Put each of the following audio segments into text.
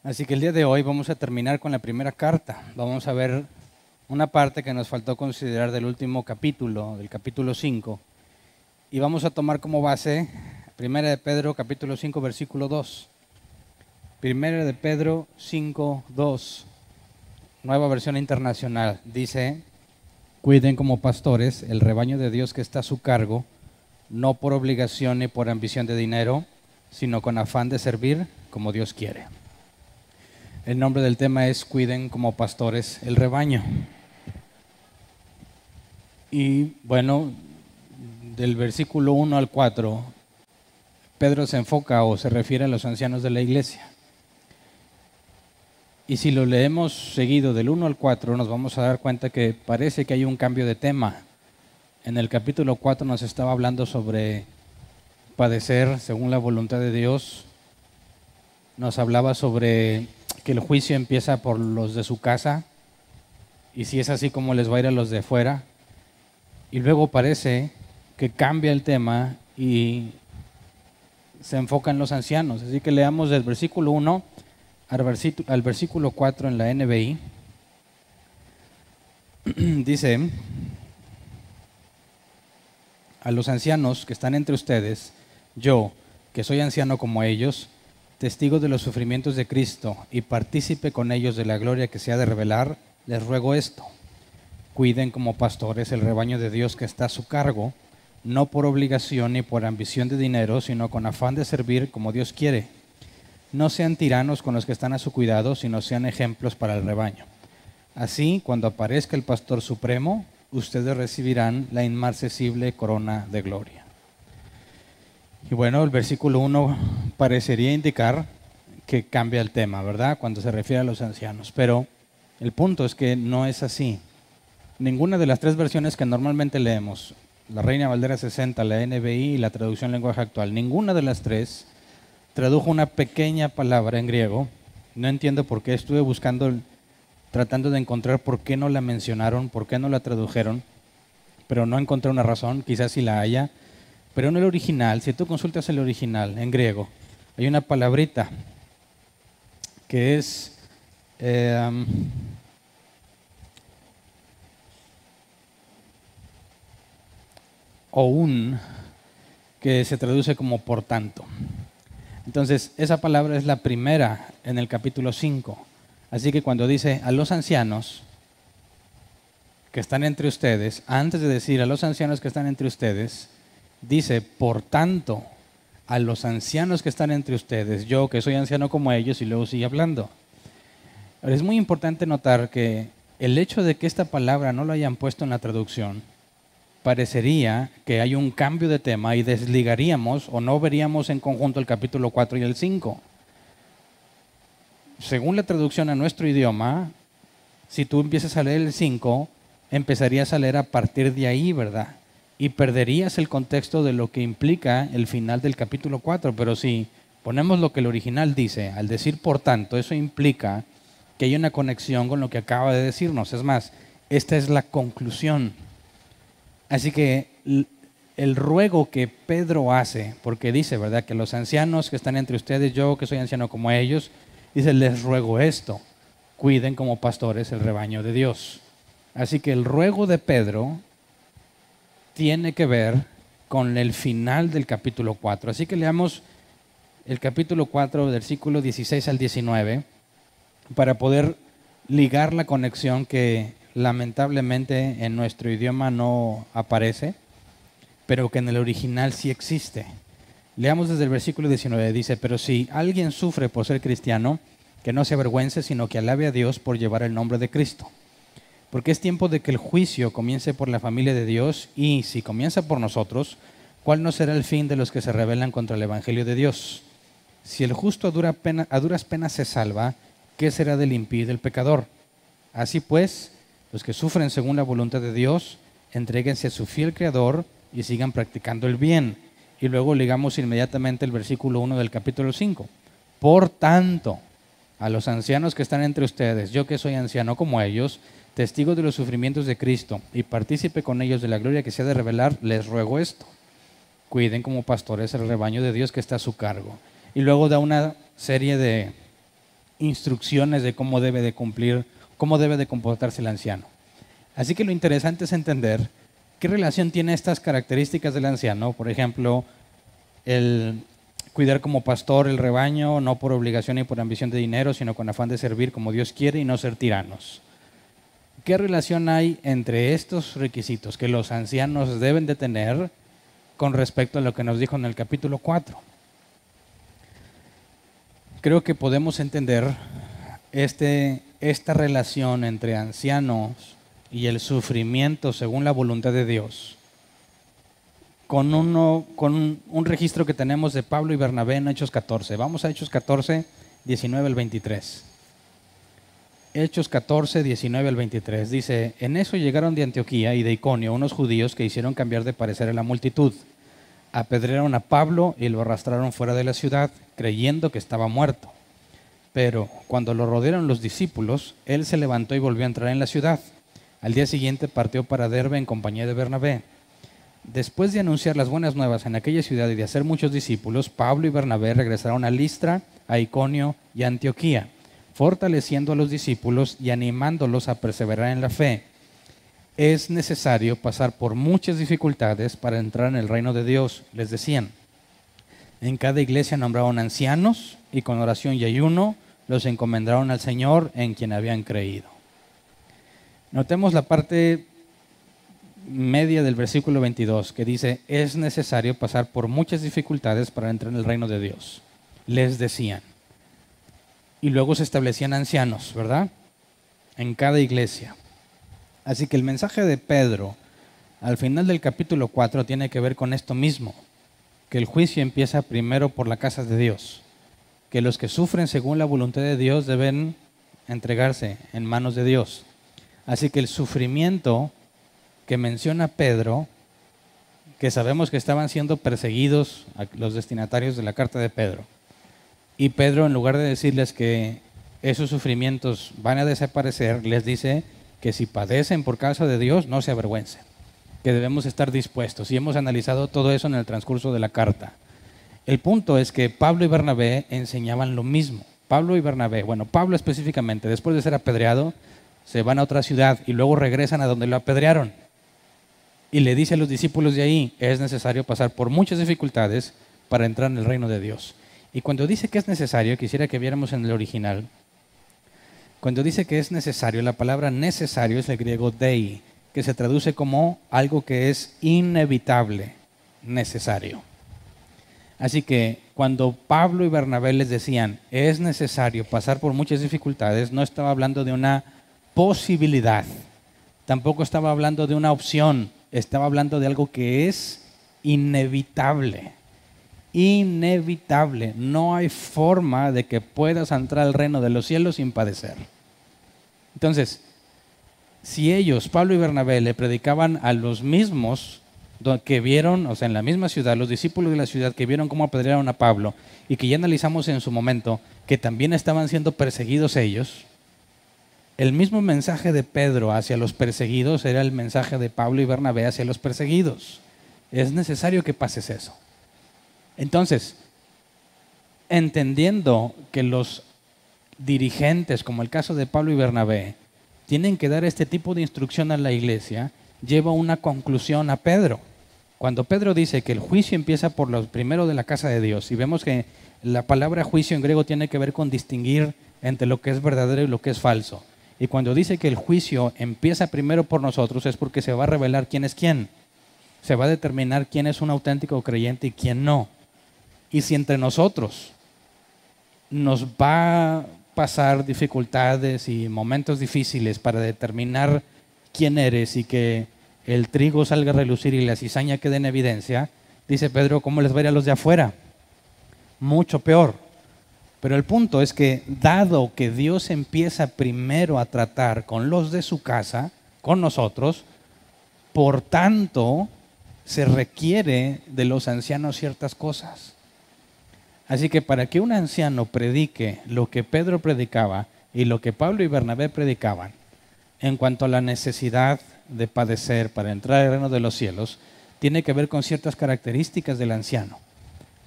Así que el día de hoy vamos a terminar con la primera carta. Vamos a ver una parte que nos faltó considerar del último capítulo, del capítulo 5. Y vamos a tomar como base 1 de Pedro, capítulo 5, versículo 2. 1 de Pedro 5, 2, nueva versión internacional. Dice: cuiden como pastores el rebaño de Dios que está a su cargo, no por obligación ni por ambición de dinero, sino con afán de servir como Dios quiere. El nombre del tema es cuiden como pastores el rebaño. Y bueno, del versículo 1 al 4, Pedro se enfoca o se refiere a los ancianos de la iglesia. Y si lo leemos seguido del 1 al 4, nos vamos a dar cuenta que parece que hay un cambio de tema. En el capítulo 4 nos estaba hablando sobre padecer según la voluntad de Dios. Nos hablaba sobre que el juicio empieza por los de su casa, y si es así, como les va a ir a los de fuera. Y luego parece que cambia el tema y se enfoca en los ancianos. Así que leamos del versículo 1 al versículo 4 en la NBI. Dice: a los ancianos que están entre ustedes, yo, que soy anciano como ellos, testigo de los sufrimientos de Cristo y partícipe con ellos de la gloria que se ha de revelar, les ruego esto: cuiden como pastores el rebaño de Dios que está a su cargo, no por obligación ni por ambición de dinero, sino con afán de servir como Dios quiere. No sean tiranos con los que están a su cuidado, sino sean ejemplos para el rebaño. Así, cuando aparezca el Pastor Supremo, ustedes recibirán la inmarcesible corona de gloria. Y bueno, el versículo 1 parecería indicar que cambia el tema, ¿verdad?, cuando se refiere a los ancianos. Pero el punto es que no es así. Ninguna de las tres versiones que normalmente leemos, la Reina Valera 60, la NBI y la traducción lenguaje actual, ninguna de las tres tradujo una pequeña palabra en griego. No entiendo por qué. Estuve buscando, tratando de encontrar por qué no la mencionaron, por qué no la tradujeron, pero no encontré una razón. Quizás sí la haya. Pero en el original, si tú consultas el original en griego, hay una palabrita que es oun, que se traduce como por tanto. Entonces, esa palabra es la primera en el capítulo 5. Así que cuando dice a los ancianos que están entre ustedes, antes de decir a los ancianos que están entre ustedes, dice por tanto a los ancianos que están entre ustedes, yo que soy anciano como ellos, y luego sigue hablando. Ahora, es muy importante notar que el hecho de que esta palabra no lo hayan puesto en la traducción parecería que hay un cambio de tema y desligaríamos o no veríamos en conjunto el capítulo 4 y el 5. Según la traducción a nuestro idioma, si tú empiezas a leer el 5, empezarías a leer a partir de ahí, ¿verdad? Y perderías el contexto de lo que implica el final del capítulo 4. Pero si ponemos lo que el original dice, al decir por tanto, eso implica que hay una conexión con lo que acaba de decirnos. Es más, esta es la conclusión. Así que el ruego que Pedro hace, porque dice, ¿verdad?, que los ancianos que están entre ustedes, yo que soy anciano como ellos, dice, les ruego esto: cuiden como pastores el rebaño de Dios. Así que el ruego de Pedro tiene que ver con el final del capítulo 4. Así que leamos el capítulo 4, versículo 16 al 19, para poder ligar la conexión que lamentablemente en nuestro idioma no aparece, pero que en el original sí existe. Leamos desde el versículo 19. Dice: pero si alguien sufre por ser cristiano, que no se avergüence, sino que alabe a Dios por llevar el nombre de Cristo. Porque es tiempo de que el juicio comience por la familia de Dios, y si comienza por nosotros, ¿cuál no será el fin de los que se rebelan contra el evangelio de Dios? Si el justo a duras penas se salva, ¿qué será del impío y del pecador? Así pues, los que sufren según la voluntad de Dios, entréguense a su fiel Creador y sigan practicando el bien. Y luego ligamos inmediatamente el versículo 1 del capítulo 5. Por tanto, a los ancianos que están entre ustedes, yo que soy anciano como ellos, testigo de los sufrimientos de Cristo y partícipe con ellos de la gloria que se ha de revelar, les ruego esto: cuiden como pastores el rebaño de Dios que está a su cargo. Y luego da una serie de instrucciones de cómo debe de cumplir, cómo debe de comportarse el anciano. Así que lo interesante es entender qué relación tiene estas características del anciano. Por ejemplo, el cuidar como pastor el rebaño, no por obligación ni por ambición de dinero, sino con afán de servir como Dios quiere y no ser tiranos. ¿Qué relación hay entre estos requisitos que los ancianos deben de tener con respecto a lo que nos dijo en el capítulo 4? Creo que podemos entender esta relación entre ancianos y el sufrimiento según la voluntad de Dios con un registro que tenemos de Pablo y Bernabé en Hechos 14. Vamos a Hechos 14, 19 al 23. Hechos 14, 19 al 23. Dice: en eso llegaron de Antioquía y de Iconio unos judíos que hicieron cambiar de parecer a la multitud. Apedrearon a Pablo y lo arrastraron fuera de la ciudad, creyendo que estaba muerto. Pero cuando lo rodearon los discípulos, él se levantó y volvió a entrar en la ciudad. Al día siguiente partió para Derbe en compañía de Bernabé. Después de anunciar las buenas nuevas en aquella ciudad y de hacer muchos discípulos, Pablo y Bernabé regresaron a Listra, a Iconio y a Antioquía, fortaleciendo a los discípulos y animándolos a perseverar en la fe. Es necesario pasar por muchas dificultades para entrar en el reino de Dios, les decían. En cada iglesia nombraron ancianos y con oración y ayuno los encomendaron al Señor en quien habían creído. Notemos la parte media del versículo 22 que dice: es necesario pasar por muchas dificultades para entrar en el reino de Dios, les decían. Y luego se establecían ancianos, ¿verdad? En cada iglesia. Así que el mensaje de Pedro al final del capítulo 4 tiene que ver con esto mismo, que el juicio empieza primero por la casa de Dios, que los que sufren según la voluntad de Dios deben entregarse en manos de Dios. Así que el sufrimiento que menciona Pedro, que sabemos que estaban siendo perseguidos los destinatarios de la carta de Pedro, y Pedro, en lugar de decirles que esos sufrimientos van a desaparecer, les dice que si padecen por causa de Dios, no se avergüencen, que debemos estar dispuestos. Y hemos analizado todo eso en el transcurso de la carta. El punto es que Pablo y Bernabé enseñaban lo mismo. Pablo específicamente, después de ser apedreado, se van a otra ciudad y luego regresan a donde lo apedrearon. Y le dice a los discípulos de ahí: es necesario pasar por muchas dificultades para entrar en el reino de Dios. Y cuando dice que es necesario, quisiera que viéramos en el original, cuando dice que es necesario, la palabra necesario es el griego dei, que se traduce como algo que es inevitable, necesario. Así que cuando Pablo y Bernabé les decían es necesario pasar por muchas dificultades, no estaba hablando de una posibilidad, tampoco estaba hablando de una opción, estaba hablando de algo que es inevitable. Inevitable. No hay forma de que puedas entrar al reino de los cielos sin padecer. Entonces, si ellos, Pablo y Bernabé, le predicaban a los mismos que vieron, o sea, en la misma ciudad, los discípulos de la ciudad que vieron cómo apedrearon a Pablo y que ya analizamos en su momento que también estaban siendo perseguidos ellos, el mismo mensaje de Pedro hacia los perseguidos era el mensaje de Pablo y Bernabé hacia los perseguidos. Es necesario que pases eso. Entonces, entendiendo que los dirigentes, como el caso de Pablo y Bernabé, tienen que dar este tipo de instrucción a la iglesia, lleva una conclusión a Pedro. Cuando Pedro dice que el juicio empieza por lo primero de la casa de Dios, y vemos que la palabra juicio en griego tiene que ver con distinguir entre lo que es verdadero y lo que es falso. Y cuando dice que el juicio empieza primero por nosotros, es porque se va a revelar quién es quién. Se va a determinar quién es un auténtico creyente y quién no. Y si entre nosotros nos va a pasar dificultades y momentos difíciles para determinar quién eres y que el trigo salga a relucir y la cizaña quede en evidencia, dice Pedro, ¿cómo les va a ir a los de afuera? Mucho peor. Pero el punto es que dado que Dios empieza primero a tratar con los de su casa, con nosotros, por tanto se requiere de los ancianos ciertas cosas. Así que para que un anciano predique lo que Pedro predicaba y lo que Pablo y Bernabé predicaban en cuanto a la necesidad de padecer para entrar al reino de los cielos, tiene que ver con ciertas características del anciano.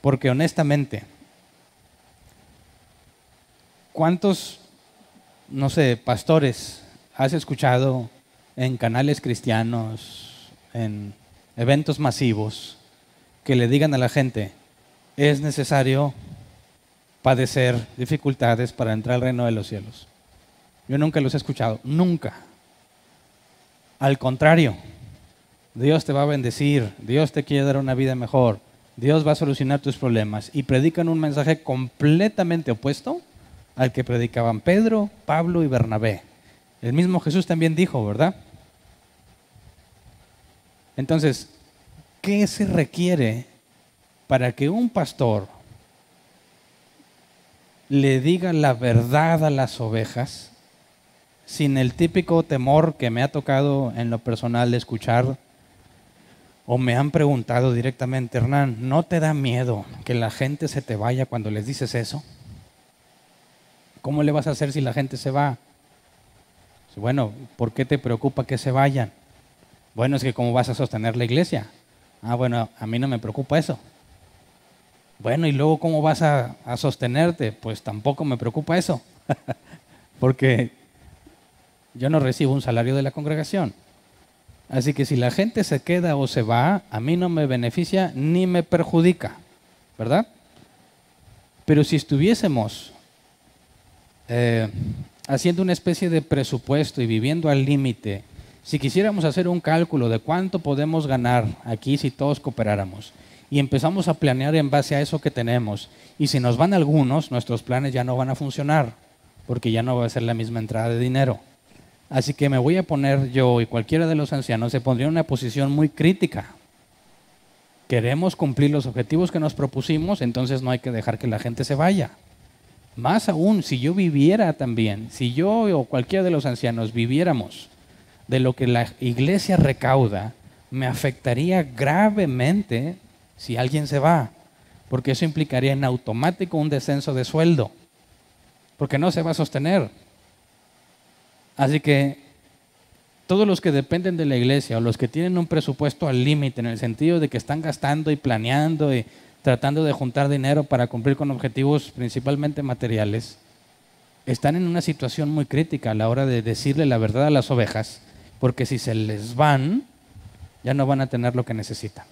Porque honestamente, ¿Cuántos, no sé, pastores has escuchado en canales cristianos, en eventos masivos, que le digan a la gente, es necesario padecer dificultades para entrar al reino de los cielos? Yo nunca los he escuchado, nunca. Al contrario, Dios te va a bendecir, Dios te quiere dar una vida mejor, Dios va a solucionar tus problemas, y predican un mensaje completamente opuesto al que predicaban Pedro, Pablo y Bernabé. El mismo Jesús también dijo, ¿verdad? Entonces, ¿qué se requiere para que un pastor le diga la verdad a las ovejas sin el típico temor que me ha tocado en lo personal de escuchar? O me han preguntado directamente, Hernán, ¿no te da miedo que la gente se te vaya cuando les dices eso? ¿Cómo le vas a hacer si la gente se va? Bueno, ¿por qué te preocupa que se vayan? Bueno, es que ¿cómo vas a sostener la iglesia? Bueno, a mí no me preocupa eso. Bueno, ¿y luego cómo vas a sostenerte? Pues tampoco me preocupa eso, porque yo no recibo un salario de la congregación. Así que si la gente se queda o se va, a mí no me beneficia ni me perjudica, ¿verdad? Pero si estuviésemos haciendo una especie de presupuesto y viviendo al límite, si quisiéramos hacer un cálculo de cuánto podemos ganar aquí si todos cooperáramos, y empezamos a planear en base a eso que tenemos, y si nos van algunos, nuestros planes ya no van a funcionar, porque ya no va a ser la misma entrada de dinero. Así que me voy a poner yo y cualquiera de los ancianos se pondría en una posición muy crítica. Queremos cumplir los objetivos que nos propusimos, entonces no hay que dejar que la gente se vaya. Más aún, si yo viviera también, si yo o cualquiera de los ancianos viviéramos de lo que la iglesia recauda, me afectaría gravemente si alguien se va, porque eso implicaría en automático un descenso de sueldo, porque no se va a sostener. Así que todos los que dependen de la iglesia o los que tienen un presupuesto al límite, en el sentido de que están gastando y planeando y tratando de juntar dinero para cumplir con objetivos principalmente materiales, están en una situación muy crítica a la hora de decirle la verdad a las ovejas, porque si se les van, ya no van a tener lo que necesitan.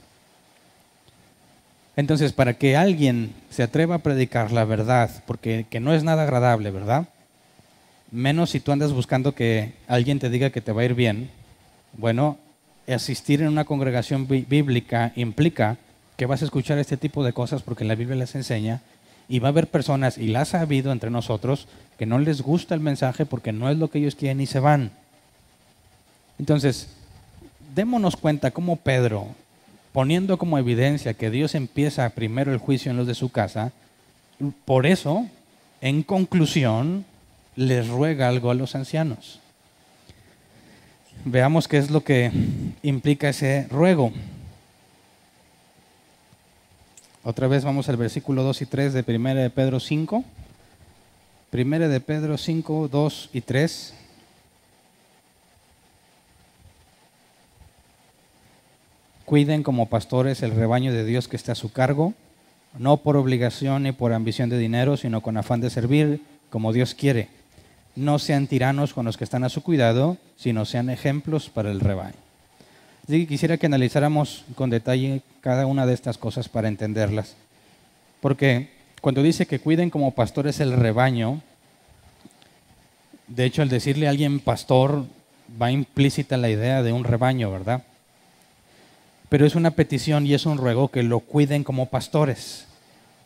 Entonces, para que alguien se atreva a predicar la verdad, porque que no es nada agradable, ¿verdad? Menos si tú andas buscando que alguien te diga que te va a ir bien. Bueno, asistir en una congregación bíblica implica que vas a escuchar este tipo de cosas porque la Biblia les enseña, y va a haber personas, y las ha habido entre nosotros, que no les gusta el mensaje porque no es lo que ellos quieren y se van. Entonces, démonos cuenta cómo Pedro, poniendo como evidencia que Dios empieza primero el juicio en los de su casa, por eso, en conclusión, les ruega algo a los ancianos. Veamos qué es lo que implica ese ruego. Otra vez vamos al versículo 2 y 3 de 1 de Pedro 5. 1 de Pedro 5, 2 y 3. Cuiden como pastores el rebaño de Dios que está a su cargo, no por obligación ni por ambición de dinero, sino con afán de servir como Dios quiere. No sean tiranos con los que están a su cuidado, sino sean ejemplos para el rebaño. Así que quisiera que analizáramos con detalle cada una de estas cosas para entenderlas. Porque cuando dice que cuiden como pastores el rebaño, de hecho al decirle a alguien pastor va implícita la idea de un rebaño, ¿verdad? Pero es una petición y es un ruego que lo cuiden como pastores.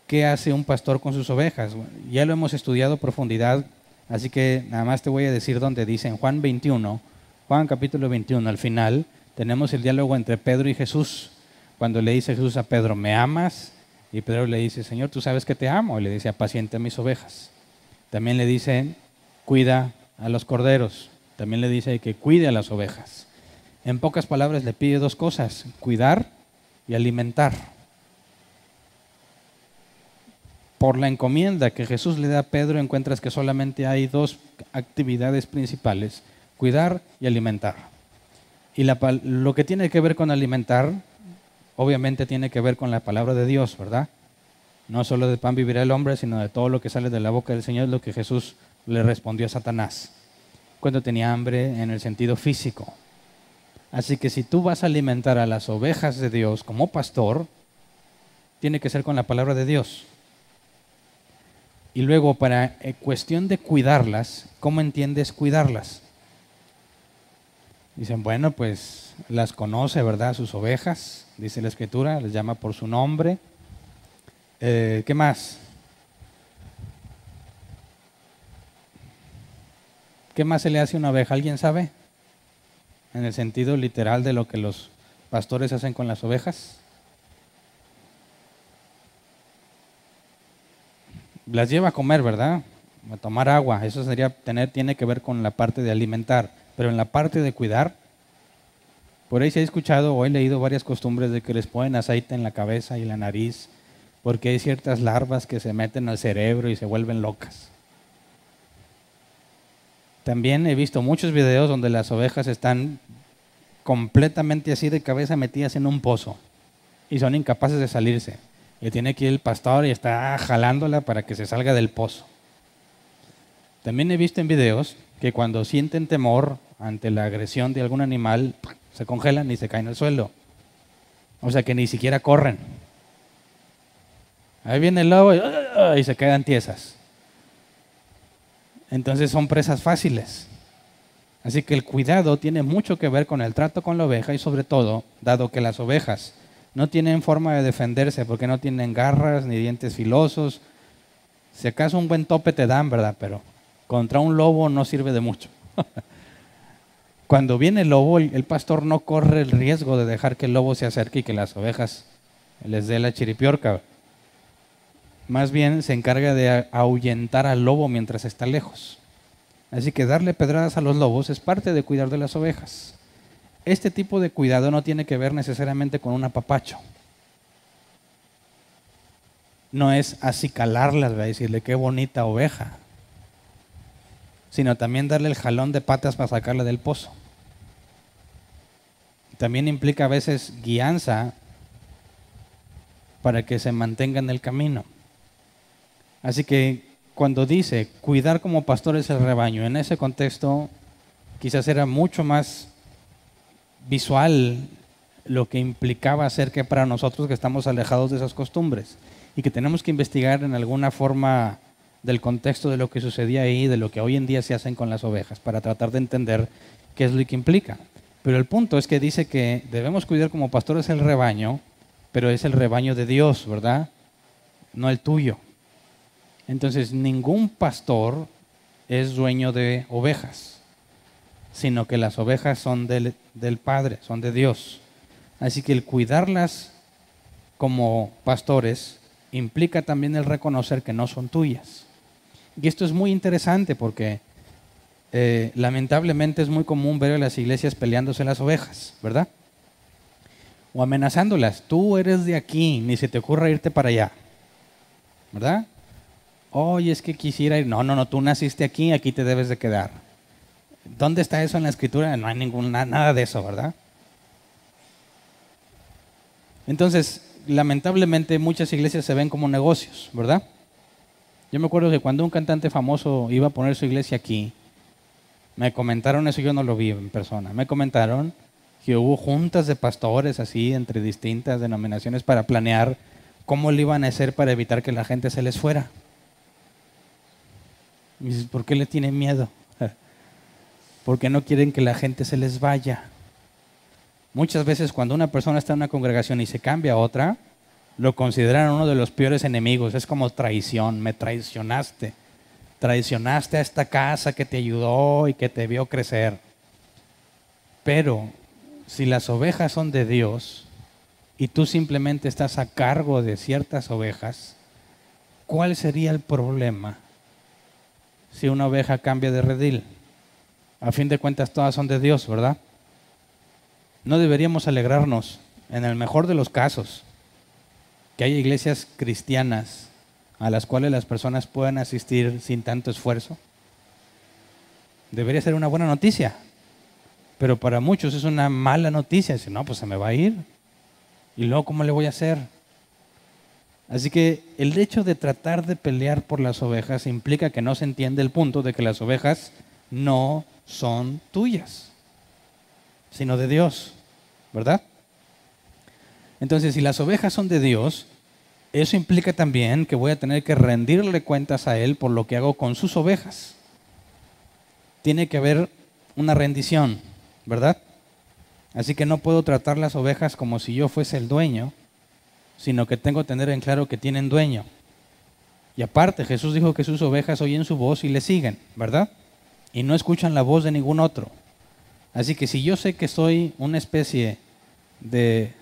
¿Qué hace un pastor con sus ovejas? Bueno, ya lo hemos estudiado a profundidad. Así que nada más te voy a decir dónde dice en Juan 21, Juan capítulo 21, al final tenemos el diálogo entre Pedro y Jesús, cuando le dice Jesús a Pedro, ¿me amas? Y Pedro le dice, Señor, tú sabes que te amo. Y le dice, apacienta mis ovejas. También le dice, cuida a los corderos. También le dice que cuide a las ovejas. En pocas palabras le pide dos cosas, cuidar y alimentar. Por la encomienda que Jesús le da a Pedro, encuentras que solamente hay dos actividades principales, cuidar y alimentar. Y lo que tiene que ver con alimentar, obviamente tiene que ver con la palabra de Dios, ¿verdad? No solo de pan vivirá el hombre, sino de todo lo que sale de la boca del Señor, es lo que Jesús le respondió a Satanás cuando tenía hambre en el sentido físico. Así que si tú vas a alimentar a las ovejas de Dios como pastor, tiene que ser con la palabra de Dios. Y luego, para cuestión de cuidarlas, ¿cómo entiendes cuidarlas? Dicen, bueno, pues las conoce, ¿verdad? Sus ovejas, dice la Escritura, les llama por su nombre. ¿Qué más? ¿Qué más se le hace a una oveja? ¿Alguien sabe? En el sentido literal de lo que los pastores hacen con las ovejas. Las lleva a comer, ¿verdad? A tomar agua. Eso tiene que ver con la parte de alimentar. Pero en la parte de cuidar, por ahí se ha escuchado o he leído varias costumbres de que les ponen aceite en la cabeza y la nariz, porque hay ciertas larvas que se meten al cerebro y se vuelven locas. También he visto muchos videos donde las ovejas están completamente así de cabeza metidas en un pozo y son incapaces de salirse. Y tiene que ir el pastor y está jalándola para que se salga del pozo. También he visto en videos que cuando sienten temor ante la agresión de algún animal, se congelan y se caen al suelo. O sea que ni siquiera corren. Ahí viene el lobo y se quedan tiesas. Entonces son presas fáciles. Así que el cuidado tiene mucho que ver con el trato con la oveja y sobre todo, dado que las ovejas no tienen forma de defenderse porque no tienen garras ni dientes filosos. Si acaso un buen tope te dan, ¿verdad? Pero contra un lobo no sirve de mucho. Cuando viene el lobo, el pastor no corre el riesgo de dejar que el lobo se acerque y que las ovejas les dé la chiripiorca. Más bien se encarga de ahuyentar al lobo mientras está lejos. Así que darle pedradas a los lobos es parte de cuidar de las ovejas. Este tipo de cuidado no tiene que ver necesariamente con un apapacho. No es acicalarlas, va a decirle qué bonita oveja, sino también darle el jalón de patas para sacarla del pozo. También implica a veces guianza para que se mantenga en el camino. Así que cuando dice cuidar como pastores el rebaño, en ese contexto quizás era mucho más visual lo que implicaba hacer que para nosotros que estamos alejados de esas costumbres y que tenemos que investigar en alguna forma del contexto de lo que sucedía ahí, de lo que hoy en día se hacen con las ovejas, para tratar de entender qué es lo que implica. Pero el punto es que dice que debemos cuidar como pastores el rebaño, pero es el rebaño de Dios, ¿verdad? No el tuyo. Entonces, ningún pastor es dueño de ovejas, sino que las ovejas son del Padre, son de Dios. Así que el cuidarlas como pastores implica también el reconocer que no son tuyas. Y esto es muy interesante porque lamentablemente es muy común ver a las iglesias peleándose las ovejas, ¿verdad? O amenazándolas. Tú eres de aquí, ni se te ocurra irte para allá, ¿verdad? Oye, es que quisiera ir. No, tú naciste aquí, aquí te debes de quedar. ¿Dónde está eso en la Escritura? No hay nada de eso, ¿verdad? Entonces, lamentablemente muchas iglesias se ven como negocios, ¿verdad? Yo me acuerdo que cuando un cantante famoso iba a poner su iglesia aquí, me comentaron eso, yo no lo vi en persona, me comentaron que hubo juntas de pastores así entre distintas denominaciones para planear cómo lo iban a hacer para evitar que la gente se les fuera. Y dices, ¿por qué le tienen miedo? ¿Por qué no quieren que la gente se les vaya? Muchas veces cuando una persona está en una congregación y se cambia a otra, lo consideran uno de los peores enemigos. Es como traición, me traicionaste. Traicionaste a esta casa que te ayudó y que te vio crecer. Pero si las ovejas son de Dios y tú simplemente estás a cargo de ciertas ovejas, ¿cuál sería el problema si una oveja cambia de redil? A fin de cuentas todas son de Dios, ¿verdad? No deberíamos alegrarnos, en el mejor de los casos, que haya iglesias cristianas a las cuales las personas puedan asistir sin tanto esfuerzo. Debería ser una buena noticia, pero para muchos es una mala noticia. Dicen, no, pues se me va a ir. ¿Y luego cómo le voy a hacer? Así que el hecho de tratar de pelear por las ovejas implica que no se entiende el punto de que las ovejas no son tuyas, sino de Dios, ¿verdad? Entonces, si las ovejas son de Dios, eso implica también que voy a tener que rendirle cuentas a Él por lo que hago con sus ovejas. Tiene que haber una rendición, ¿verdad? Así que no puedo tratar las ovejas como si yo fuese el dueño, sino que tengo que tener en claro que tienen dueño. Y aparte, Jesús dijo que sus ovejas oyen su voz y le siguen, ¿verdad? Y no escuchan la voz de ningún otro. Así que si yo sé que soy una especie de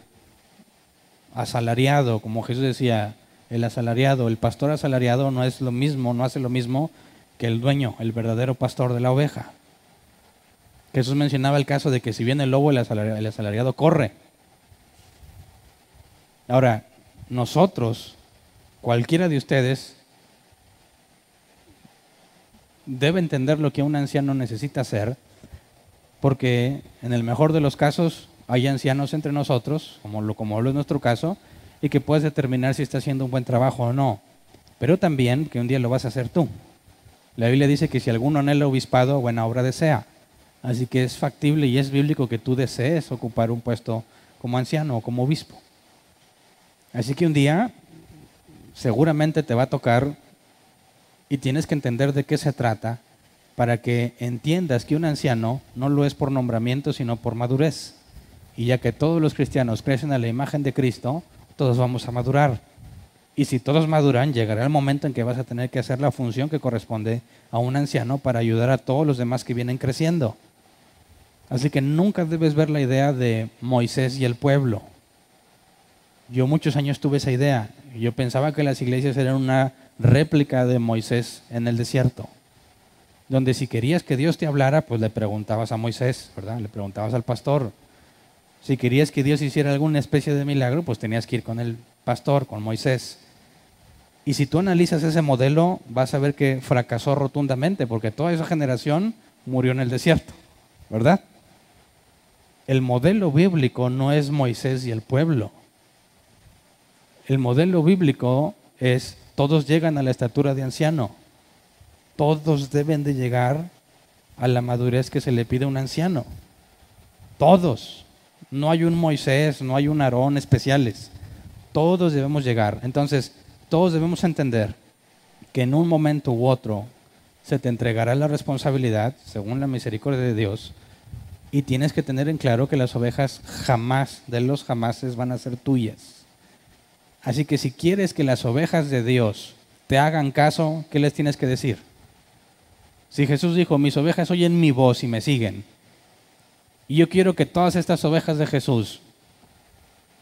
asalariado, como Jesús decía, el asalariado, el pastor asalariado no es lo mismo, no hace lo mismo que el dueño, el verdadero pastor de la oveja. Jesús mencionaba el caso de que si viene el lobo, el asalariado corre. Ahora, nosotros, cualquiera de ustedes, debe entender lo que un anciano necesita hacer, porque en el mejor de los casos hay ancianos entre nosotros, como lo es nuestro caso, y que puedes determinar si está haciendo un buen trabajo o no. Pero también que un día lo vas a hacer tú. La Biblia dice que si alguno anhela obispado, buena obra desea. Así que es factible y es bíblico que tú desees ocupar un puesto como anciano o como obispo. Así que un día seguramente te va a tocar y tienes que entender de qué se trata para que entiendas que un anciano no lo es por nombramiento, sino por madurez. Y ya que todos los cristianos crecen a la imagen de Cristo, todos vamos a madurar. Y si todos maduran, llegará el momento en que vas a tener que hacer la función que corresponde a un anciano para ayudar a todos los demás que vienen creciendo. Así que nunca debes ver la idea de Moisés y el pueblo. Yo muchos años tuve esa idea. Yo pensaba que las iglesias eran una réplica de Moisés en el desierto, donde si querías que Dios te hablara, pues le preguntabas a Moisés, ¿verdad? Le preguntabas al pastor. Si querías que Dios hiciera alguna especie de milagro, pues tenías que ir con el pastor, con Moisés. Y si tú analizas ese modelo, vas a ver que fracasó rotundamente, porque toda esa generación murió en el desierto, ¿verdad? El modelo bíblico no es Moisés y el pueblo. El modelo bíblico es todos llegan a la estatura de anciano. Todos deben de llegar a la madurez que se le pide a un anciano. Todos. No hay un Moisés, no hay un Aarón especiales. Todos debemos llegar. Entonces, todos debemos entender que en un momento u otro se te entregará la responsabilidad, según la misericordia de Dios, y tienes que tener en claro que las ovejas jamás, de los jamases, van a ser tuyas. Así que si quieres que las ovejas de Dios te hagan caso, ¿qué les tienes que decir? Si Jesús dijo, mis ovejas oyen mi voz y me siguen, y yo quiero que todas estas ovejas de Jesús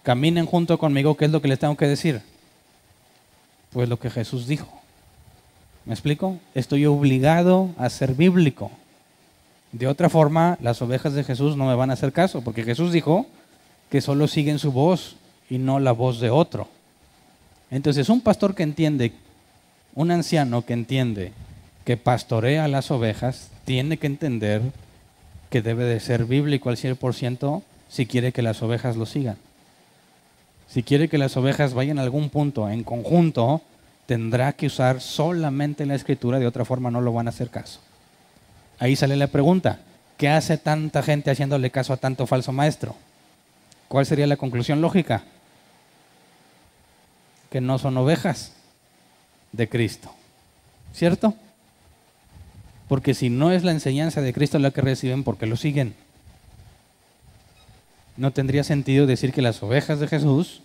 caminen junto conmigo, ¿qué es lo que les tengo que decir? Pues lo que Jesús dijo. ¿Me explico? Estoy obligado a ser bíblico. De otra forma, las ovejas de Jesús no me van a hacer caso, porque Jesús dijo que solo siguen su voz y no la voz de otro. Entonces, un pastor que entiende, un anciano que entiende que pastorea a las ovejas, tiene que entender que debe de ser bíblico al 100% si quiere que las ovejas lo sigan. Si quiere que las ovejas vayan a algún punto en conjunto, tendrá que usar solamente la Escritura, de otra forma no lo van a hacer caso. Ahí sale la pregunta, ¿qué hace tanta gente haciéndole caso a tanto falso maestro? ¿Cuál sería la conclusión lógica? Que no son ovejas de Cristo, ¿cierto? Porque si no es la enseñanza de Cristo la que reciben, ¿por qué lo siguen? No tendría sentido decir que las ovejas de Jesús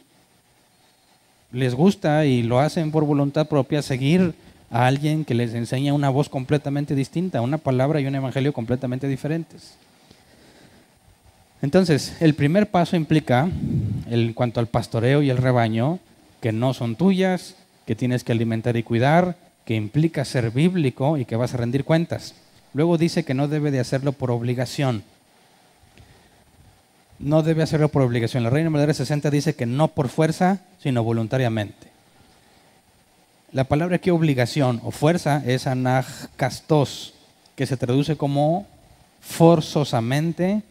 les gusta y lo hacen por voluntad propia seguir a alguien que les enseña una voz completamente distinta, una palabra y un evangelio completamente diferentes. Entonces, el primer paso implica, en cuanto al pastoreo y el rebaño, que no son tuyas, que tienes que alimentar y cuidar, que implica ser bíblico y que vas a rendir cuentas. Luego dice que no debe de hacerlo por obligación. No debe hacerlo por obligación. La Reina Valera 60 dice que no por fuerza, sino voluntariamente. La palabra aquí obligación o fuerza es anagkastos, que se traduce como forzosamente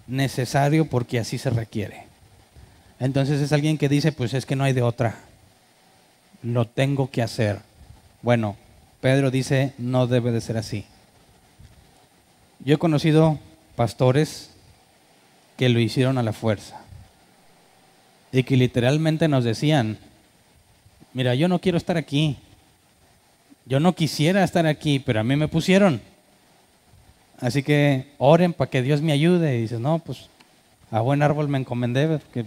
necesario porque así se requiere. Entonces es alguien que dice, pues es que no hay de otra. lo tengo que hacer. Bueno, Pedro dice, no debe de ser así. Yo he conocido pastores que lo hicieron a la fuerza y que literalmente nos decían, mira, yo no quiero estar aquí, yo no quisiera estar aquí, pero a mí me pusieron. Así que oren para que Dios me ayude. Y dices, no, pues a buen árbol me encomendé, porque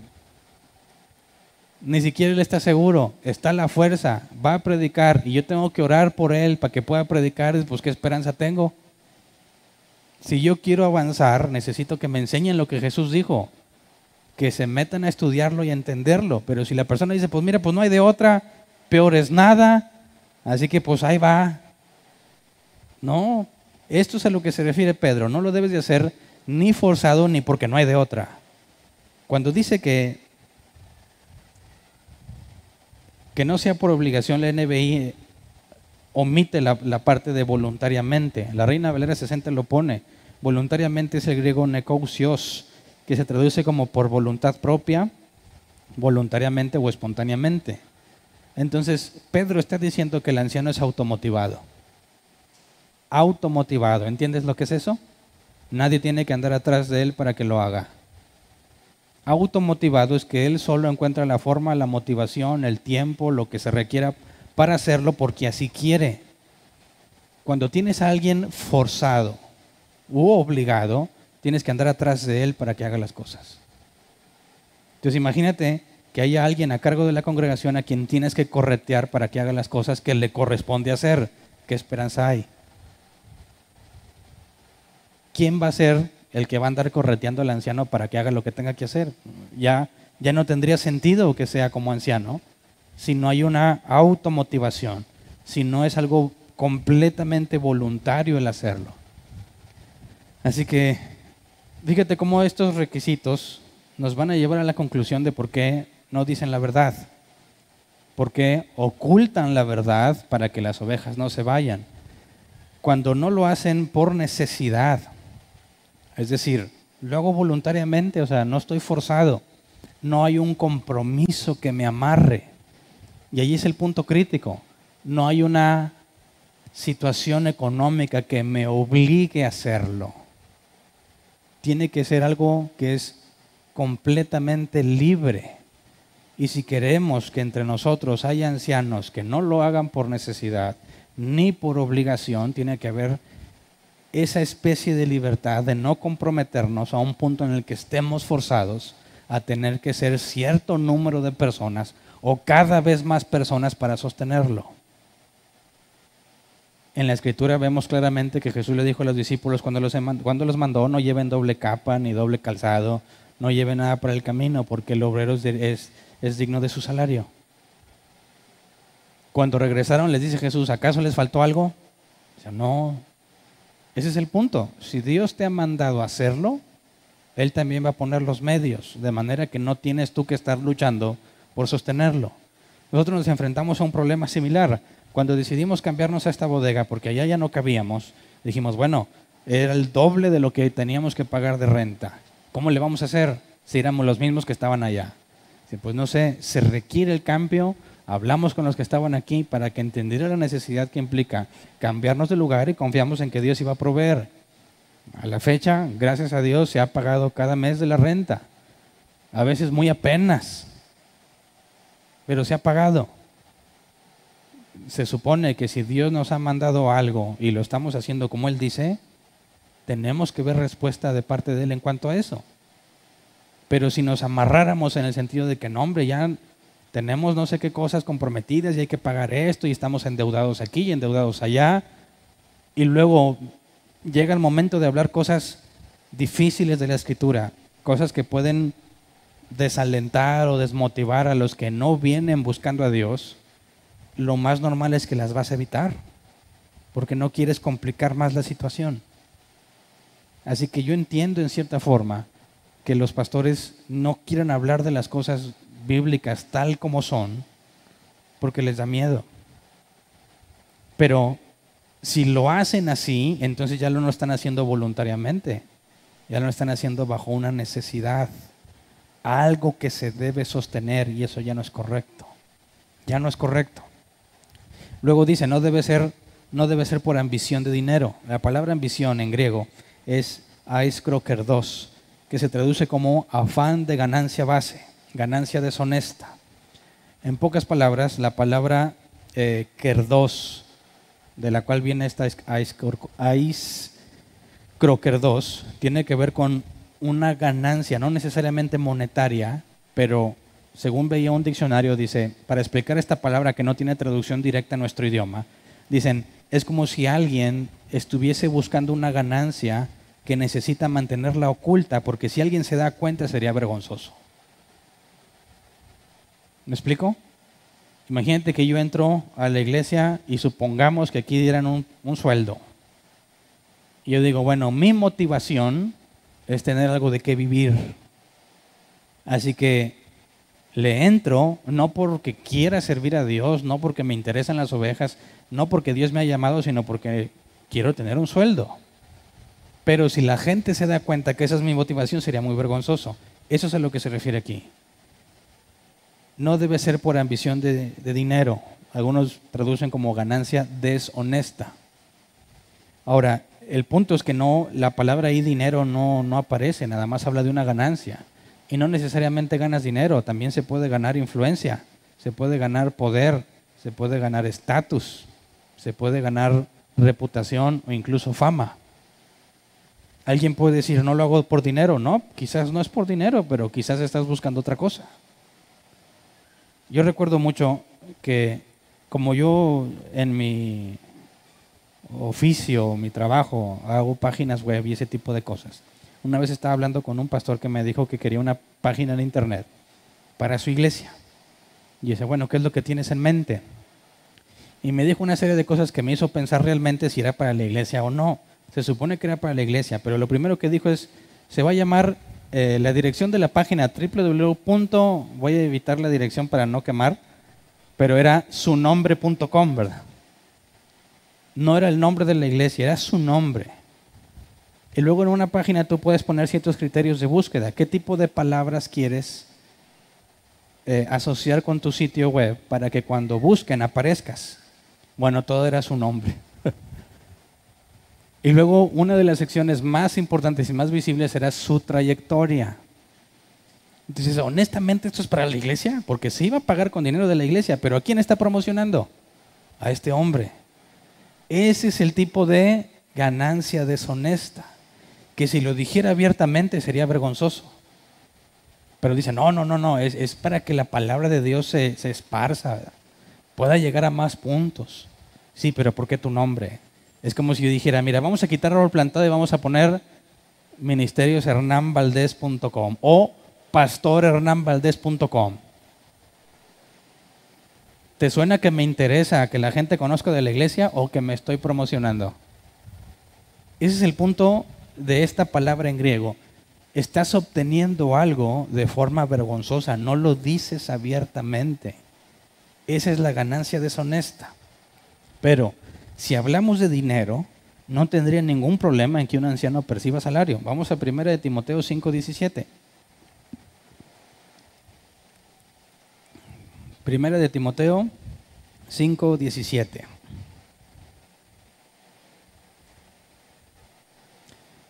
ni siquiera él está seguro, está a la fuerza, va a predicar y yo tengo que orar por él para que pueda predicar, pues ¿qué esperanza tengo? Si yo quiero avanzar, necesito que me enseñen lo que Jesús dijo, que se metan a estudiarlo y a entenderlo. Pero si la persona dice, pues mira, pues no hay de otra, peor es nada, así que pues ahí va. No, esto es a lo que se refiere Pedro, no lo debes de hacer ni forzado ni porque no hay de otra. Cuando dice que no sea por obligación, la NBI omite la parte de voluntariamente. La Reina Valera 60 lo pone. Voluntariamente es el griego nekousios, que se traduce como por voluntad propia, voluntariamente o espontáneamente. Entonces, Pedro está diciendo que el anciano es automotivado. Automotivado, ¿entiendes lo que es eso? Nadie tiene que andar atrás de él para que lo haga. Automotivado es que él solo encuentra la forma, la motivación, el tiempo, lo que se requiera para hacerlo porque así quiere. Cuando tienes a alguien forzado u obligado, tienes que andar atrás de él para que haga las cosas. Entonces imagínate que haya alguien a cargo de la congregación a quien tienes que corretear para que haga las cosas que le corresponde hacer. ¿Qué esperanza hay? ¿Quién va a ser el que va a andar correteando al anciano para que haga lo que tenga que hacer? Ya no tendría sentido que sea como anciano si no hay una automotivación, si no es algo completamente voluntario el hacerlo. Así que fíjate cómo estos requisitos nos van a llevar a la conclusión de por qué no dicen la verdad, por qué ocultan la verdad para que las ovejas no se vayan. Cuando no lo hacen por necesidad, es decir, lo hago voluntariamente, o sea, no estoy forzado, no hay un compromiso que me amarre. Y ahí es el punto crítico, no hay una situación económica que me obligue a hacerlo. Tiene que ser algo que es completamente libre. Y si queremos que entre nosotros haya ancianos que no lo hagan por necesidad ni por obligación, tiene que haber esa especie de libertad de no comprometernos a un punto en el que estemos forzados a tener que ser cierto número de personas o cada vez más personas para sostenerlo. En la Escritura vemos claramente que Jesús le dijo a los discípulos cuando los mandó, no lleven doble capa ni doble calzado, no lleven nada para el camino, porque el obrero es digno de su salario. Cuando regresaron les dice Jesús, ¿acaso les faltó algo? Dice, no. Ese es el punto. Si Dios te ha mandado a hacerlo, Él también va a poner los medios, de manera que no tienes tú que estar luchando por sostenerlo. Nosotros nos enfrentamos a un problema similar. Cuando decidimos cambiarnos a esta bodega, porque allá ya no cabíamos, dijimos, bueno, era el doble de lo que teníamos que pagar de renta. ¿Cómo le vamos a hacer si éramos los mismos que estaban allá? Pues no sé, se requiere el cambio. Hablamos con los que estaban aquí para que entendieran la necesidad que implica cambiarnos de lugar y confiamos en que Dios iba a proveer. A la fecha, gracias a Dios, se ha pagado cada mes de la renta. A veces muy apenas, pero se ha pagado. Se supone que si Dios nos ha mandado algo y lo estamos haciendo como Él dice, tenemos que ver respuesta de parte de Él en cuanto a eso. Pero si nos amarráramos en el sentido de que no, hombre, ya tenemos no sé qué cosas comprometidas y hay que pagar esto y estamos endeudados aquí y endeudados allá, y luego llega el momento de hablar cosas difíciles de la Escritura, cosas que pueden desalentar o desmotivar a los que no vienen buscando a Dios, lo más normal es que las vas a evitar, porque no quieres complicar más la situación. Así que yo entiendo en cierta forma que los pastores no quieren hablar de las cosas bíblicas tal como son, porque les da miedo. Pero si lo hacen así, entonces ya lo no están haciendo voluntariamente, ya lo están haciendo bajo una necesidad, algo que se debe sostener, y eso ya no es correcto. Ya no es correcto. Luego dice, no debe ser por ambición de dinero. La palabra ambición en griego es aiskrokerdos, que se traduce como afán de ganancia base, ganancia deshonesta. En pocas palabras, la palabra kerdos, de la cual viene esta aiskrokerdos, tiene que ver con una ganancia, no necesariamente monetaria, pero según veía un diccionario, dice, para explicar esta palabra que no tiene traducción directa en nuestro idioma, dicen, es como si alguien estuviese buscando una ganancia que necesita mantenerla oculta, porque si alguien se da cuenta sería vergonzoso. ¿Me explico? Imagínate que yo entro a la iglesia y supongamos que aquí dieran un sueldo. Y yo digo, bueno, mi motivación es tener algo de qué vivir. Así que le entro no porque quiera servir a Dios, no porque me interesan las ovejas, no porque Dios me ha llamado, sino porque quiero tener un sueldo. Pero si la gente se da cuenta que esa es mi motivación, sería muy vergonzoso. Eso es a lo que se refiere aquí. No debe ser por ambición de dinero. Algunos traducen como ganancia deshonesta. Ahora, el punto es que la palabra ahí dinero no aparece, nada más habla de una ganancia. Y no necesariamente ganas dinero, también se puede ganar influencia, se puede ganar poder, se puede ganar estatus, se puede ganar reputación o incluso fama. Alguien puede decir, no lo hago por dinero. No, quizás no es por dinero, pero quizás estás buscando otra cosa. Yo recuerdo mucho que como yo en mi oficio, mi trabajo, hago páginas web y ese tipo de cosas. Una vez estaba hablando con un pastor que me dijo que quería una página en internet para su iglesia. Y dice, bueno, ¿qué es lo que tienes en mente? Y me dijo una serie de cosas que me hizo pensar realmente si era para la iglesia o no. Se supone que era para la iglesia, pero lo primero que dijo es, se va a llamar la dirección de la página www. Voy a evitar la dirección para no quemar, pero era sunombre.com, ¿verdad? No era el nombre de la iglesia, era su nombre. Y luego en una página tú puedes poner ciertos criterios de búsqueda. ¿Qué tipo de palabras quieres asociar con tu sitio web para que cuando busquen aparezcas? Bueno, todo era su nombre. Y luego una de las secciones más importantes y más visibles era su trayectoria. Entonces, honestamente, ¿esto es para la iglesia? Porque se iba a pagar con dinero de la iglesia, pero ¿a quién está promocionando? A este hombre. Ese es el tipo de ganancia deshonesta, que si lo dijera abiertamente sería vergonzoso. Pero dice, no, es para que la palabra de Dios se esparza, ¿verdad? Pueda llegar a más puntos. Sí, pero ¿por qué tu nombre? Es como si yo dijera, mira, vamos a quitar árbol plantado y vamos a poner ministerioshernanvaldez.com o pastorhernanvaldez.com. ¿Te suena que me interesa que la gente conozca de la iglesia o que me estoy promocionando? Ese es el punto de esta palabra en griego. Estás obteniendo algo de forma vergonzosa, no lo dices abiertamente. Esa es la ganancia deshonesta. Pero si hablamos de dinero, no tendría ningún problema en que un anciano perciba salario. Vamos a 1 de Timoteo 5:17. 1 de Timoteo 5:17.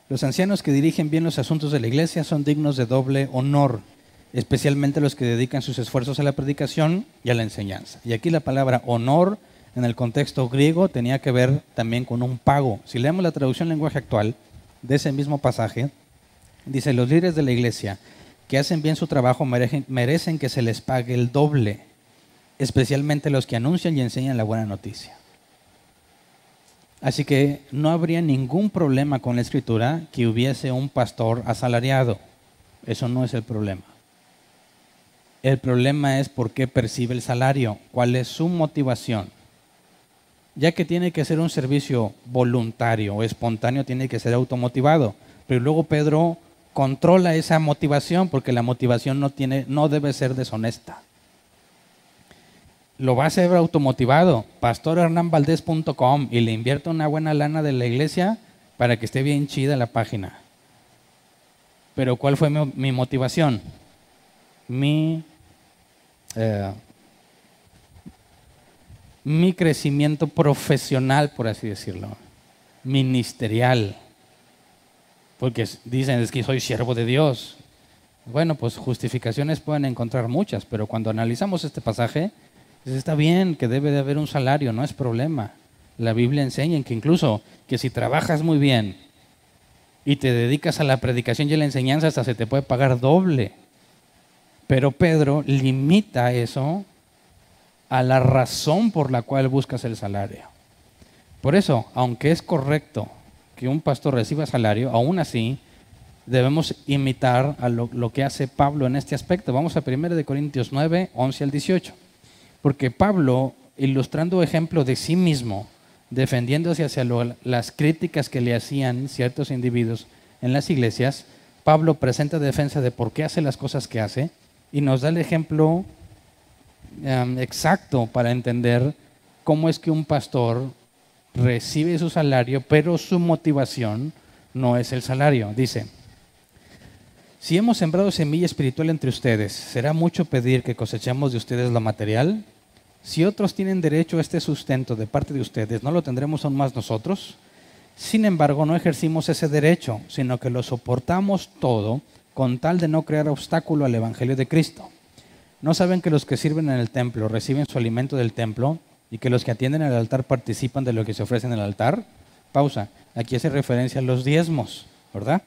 Los ancianos que dirigen bien los asuntos de la iglesia son dignos de doble honor, especialmente los que dedican sus esfuerzos a la predicación y a la enseñanza. Y aquí la palabra honor en el contexto griego tenía que ver también con un pago. Si leemos la traducción en lenguaje actual de ese mismo pasaje, dice, los líderes de la iglesia que hacen bien su trabajo merecen que se les pague el doble, especialmente los que anuncian y enseñan la buena noticia. Así que no habría ningún problema con la escritura que hubiese un pastor asalariado. Eso no es el problema. El problema es por qué percibe el salario, cuál es su motivación. Ya que tiene que ser un servicio voluntario o espontáneo, tiene que ser automotivado. Pero luego Pedro controla esa motivación porque la motivación no debe ser deshonesta. Lo va a hacer automotivado, pastorhernanvaldez.com, y le invierto una buena lana de la iglesia para que esté bien chida la página. Pero ¿cuál fue mi motivación? Mi mi crecimiento profesional, por así decirlo, ministerial. Porque dicen, es que soy siervo de Dios. Bueno, pues justificaciones pueden encontrar muchas, pero cuando analizamos este pasaje, pues está bien que debe de haber un salario, no es problema. La Biblia enseña que incluso que si trabajas muy bien y te dedicas a la predicación y a la enseñanza, hasta se te puede pagar doble. Pero Pedro limita eso a la razón por la cual buscas el salario. Por eso, aunque es correcto que un pastor reciba salario, aún así debemos imitar a lo que hace Pablo en este aspecto. Vamos a 1 Corintios 9, 11 al 18. Porque Pablo, ilustrando ejemplo de sí mismo, defendiéndose hacia las críticas que le hacían ciertos individuos en las iglesias, Pablo presenta defensa de por qué hace las cosas que hace y nos da el ejemplo exacto para entender cómo es que un pastor recibe su salario, pero su motivación no es el salario. Dice, si hemos sembrado semilla espiritual entre ustedes, ¿será mucho pedir que cosechemos de ustedes lo material? Si otros tienen derecho a este sustento de parte de ustedes, ¿no lo tendremos aún más nosotros? Sin embargo, no ejercimos ese derecho, sino que lo soportamos todo con tal de no crear obstáculo al Evangelio de Cristo. ¿No saben que los que sirven en el templo reciben su alimento del templo y que los que atienden al altar participan de lo que se ofrece en el altar? Pausa. Aquí hace referencia a los diezmos, ¿verdad?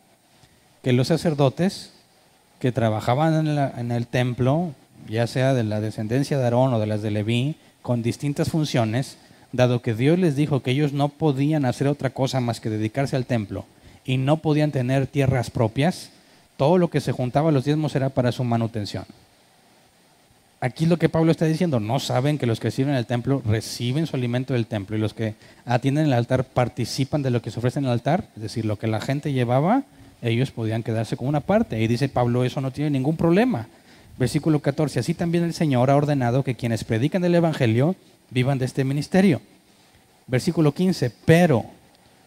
Que los sacerdotes que trabajaban en el templo, ya sea de la descendencia de Aarón o de las de Leví, con distintas funciones, dado que Dios les dijo que ellos no podían hacer otra cosa más que dedicarse al templo y no podían tener tierras propias, todo lo que se juntaba a los diezmos era para su manutención. Aquí lo que Pablo está diciendo, no saben que los que sirven en el templo reciben su alimento del templo y los que atienden el altar participan de lo que se ofrece en el altar, es decir, lo que la gente llevaba, ellos podían quedarse con una parte. Y dice Pablo, eso no tiene ningún problema. Versículo 14, así también el Señor ha ordenado que quienes predican el Evangelio vivan de este ministerio. Versículo 15, pero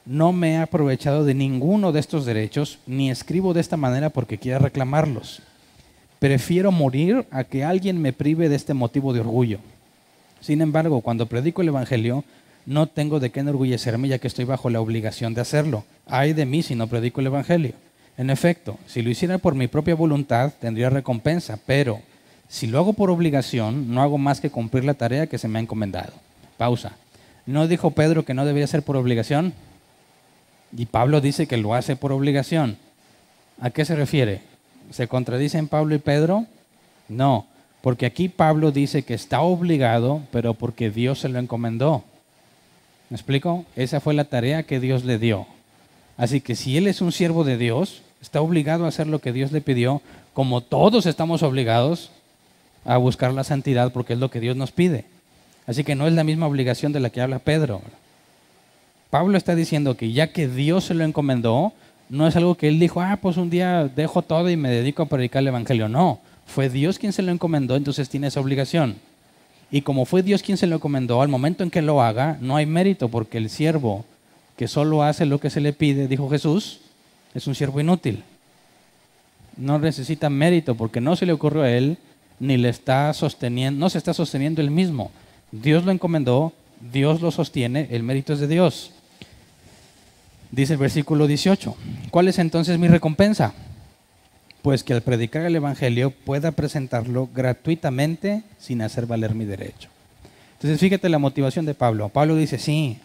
no me he aprovechado de ninguno de estos derechos, ni escribo de esta manera porque quiera reclamarlos. Prefiero morir a que alguien me prive de este motivo de orgullo. Sin embargo, cuando predico el Evangelio, no tengo de qué enorgullecerme, ya que estoy bajo la obligación de hacerlo. Ay de mí si no predico el Evangelio. En efecto, si lo hiciera por mi propia voluntad, tendría recompensa, pero si lo hago por obligación, no hago más que cumplir la tarea que se me ha encomendado. Pausa. ¿No dijo Pedro que no debía ser por obligación? Y Pablo dice que lo hace por obligación. ¿A qué se refiere? ¿Se contradicen Pablo y Pedro? No, porque aquí Pablo dice que está obligado, pero porque Dios se lo encomendó. ¿Me explico? Esa fue la tarea que Dios le dio. Así que si él es un siervo de Dios, está obligado a hacer lo que Dios le pidió, como todos estamos obligados a buscar la santidad, porque es lo que Dios nos pide. Así que no es la misma obligación de la que habla Pedro. Pablo está diciendo que ya que Dios se lo encomendó, no es algo que él dijo, pues un día dejo todo y me dedico a predicar el Evangelio. No, fue Dios quien se lo encomendó, entonces tiene esa obligación. Y como fue Dios quien se lo encomendó, al momento en que lo haga, no hay mérito, porque el siervo que solo hace lo que se le pide, dijo Jesús, es un siervo inútil. No necesita mérito, porque no se le ocurrió a él, ni le está sosteniendo, no se está sosteniendo él mismo. Dios lo encomendó, Dios lo sostiene, el mérito es de Dios. Dice el versículo 18, ¿cuál es entonces mi recompensa? Pues que al predicar el Evangelio pueda presentarlo gratuitamente sin hacer valer mi derecho. Entonces fíjate la motivación de Pablo. Pablo dice, sí,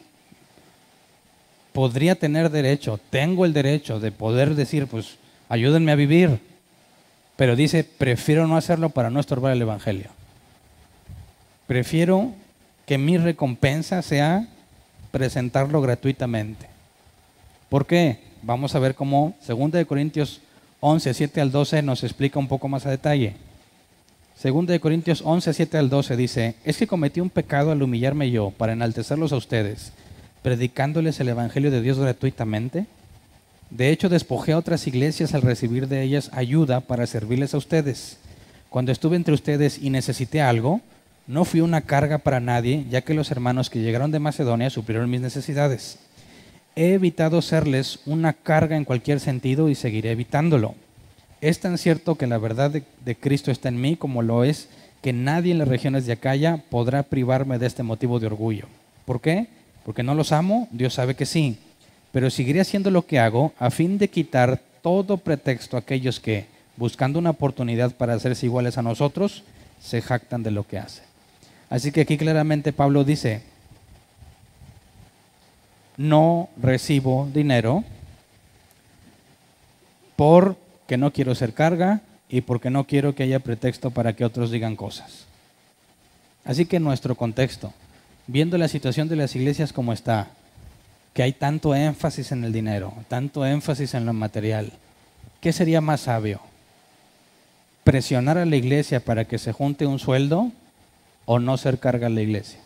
podría tener derecho, tengo el derecho de poder decir, pues ayúdenme a vivir, pero dice, prefiero no hacerlo para no estorbar el Evangelio. Prefiero que mi recompensa sea presentarlo gratuitamente. ¿Por qué? Vamos a ver cómo 2 Corintios 11, 7 al 12 nos explica un poco más a detalle. 2 Corintios 11, 7 al 12 dice, es que cometí un pecado al humillarme yo para enaltecerlos a ustedes, predicándoles el Evangelio de Dios gratuitamente. De hecho, despojé a otras iglesias al recibir de ellas ayuda para servirles a ustedes. Cuando estuve entre ustedes y necesité algo, no fui una carga para nadie, ya que los hermanos que llegaron de Macedonia suplieron mis necesidades. He evitado serles una carga en cualquier sentido y seguiré evitándolo. Es tan cierto que la verdad de Cristo está en mí como lo es que nadie en las regiones de Acaya podrá privarme de este motivo de orgullo. ¿Por qué? Porque no los amo, Dios sabe que sí, pero seguiré haciendo lo que hago a fin de quitar todo pretexto a aquellos que, buscando una oportunidad para hacerse iguales a nosotros, se jactan de lo que hacen. Así que aquí claramente Pablo dice, no recibo dinero porque no quiero ser carga y porque no quiero que haya pretexto para que otros digan cosas. Así que en nuestro contexto, viendo la situación de las iglesias como está, que hay tanto énfasis en el dinero, tanto énfasis en lo material, ¿qué sería más sabio? ¿Presionar a la iglesia para que se junte un sueldo o no ser carga a la iglesia?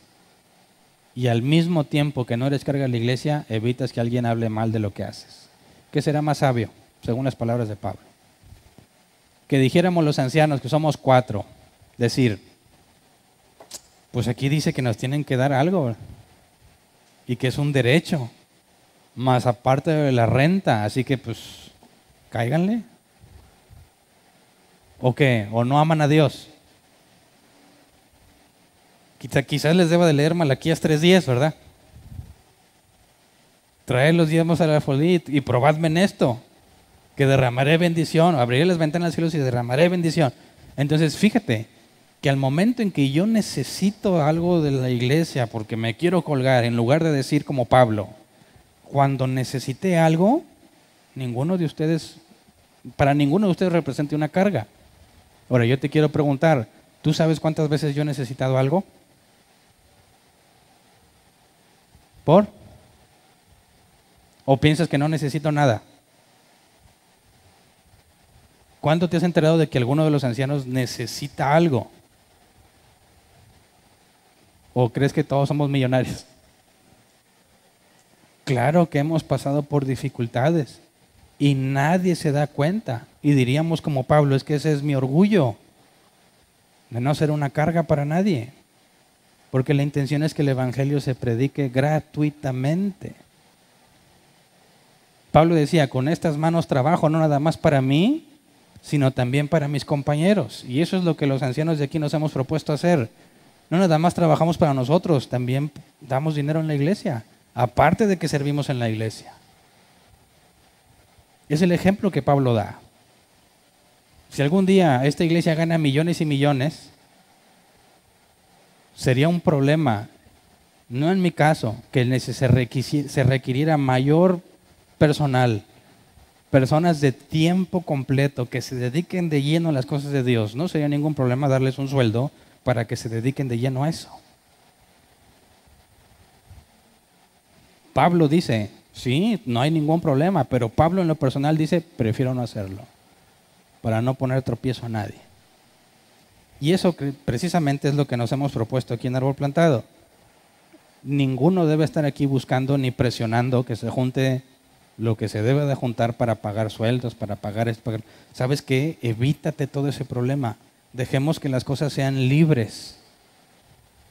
Y al mismo tiempo que no eres carga a la iglesia, evitas que alguien hable mal de lo que haces. ¿Qué será más sabio? Según las palabras de Pablo. Que dijéramos los ancianos, que somos 4, decir, pues aquí dice que nos tienen que dar algo y que es un derecho, más aparte de la renta, así que pues cáiganle. ¿O qué? ¿O no aman a Dios? Quizás les deba de leer Malaquías 3:10, ¿verdad? Traed los diezmos a la alfolí y probadme en esto, que derramaré bendición, abriré las ventanas de los cielos y derramaré bendición. Entonces, fíjate que al momento en que yo necesito algo de la iglesia porque me quiero colgar, en lugar de decir como Pablo, cuando necesité algo, para ninguno de ustedes represente una carga. Ahora, yo te quiero preguntar, ¿tú sabes cuántas veces yo he necesitado algo? ¿Por? ¿O piensas que no necesito nada? ¿Cuándo te has enterado de que alguno de los ancianos necesita algo? ¿O crees que todos somos millonarios? Claro que hemos pasado por dificultades y nadie se da cuenta. Y diríamos como Pablo, es que ese es mi orgullo, de no ser una carga para nadie. Porque la intención es que el evangelio se predique gratuitamente. Pablo decía, con estas manos trabajo no nada más para mí, sino también para mis compañeros. Y eso es lo que los ancianos de aquí nos hemos propuesto hacer. No nada más trabajamos para nosotros, también damos dinero en la iglesia, aparte de que servimos en la iglesia. Es el ejemplo que Pablo da. Si algún día esta iglesia gana millones y millones, sería un problema, no en mi caso, que se requiriera mayor personal, personas de tiempo completo que se dediquen de lleno a las cosas de Dios. No sería ningún problema darles un sueldo para que se dediquen de lleno a eso. Pablo dice, sí, no hay ningún problema, pero Pablo en lo personal dice, prefiero no hacerlo, para no poner tropiezo a nadie. Y eso precisamente es lo que nos hemos propuesto aquí en Árbol Plantado. Ninguno debe estar aquí buscando ni presionando que se junte lo que se debe de juntar para pagar sueldos, para pagar esto. ¿Sabes qué? Evítate todo ese problema. Dejemos que las cosas sean libres,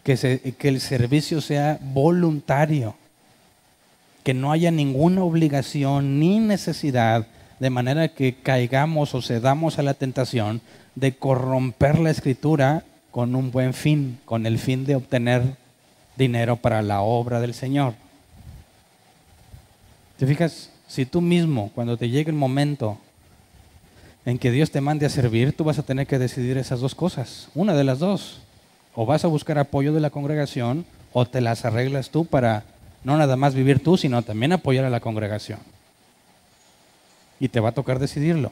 que el servicio sea voluntario, que no haya ninguna obligación ni necesidad, de manera que caigamos o cedamos a la tentación de corromper la Escritura con un buen fin, con el fin de obtener dinero para la obra del Señor. ¿Te fijas? Si tú mismo, cuando te llegue el momento en que Dios te mande a servir, tú vas a tener que decidir esas dos cosas, una de las dos. O vas a buscar apoyo de la congregación o te las arreglas tú para no nada más vivir tú, sino también apoyar a la congregación. Y te va a tocar decidirlo.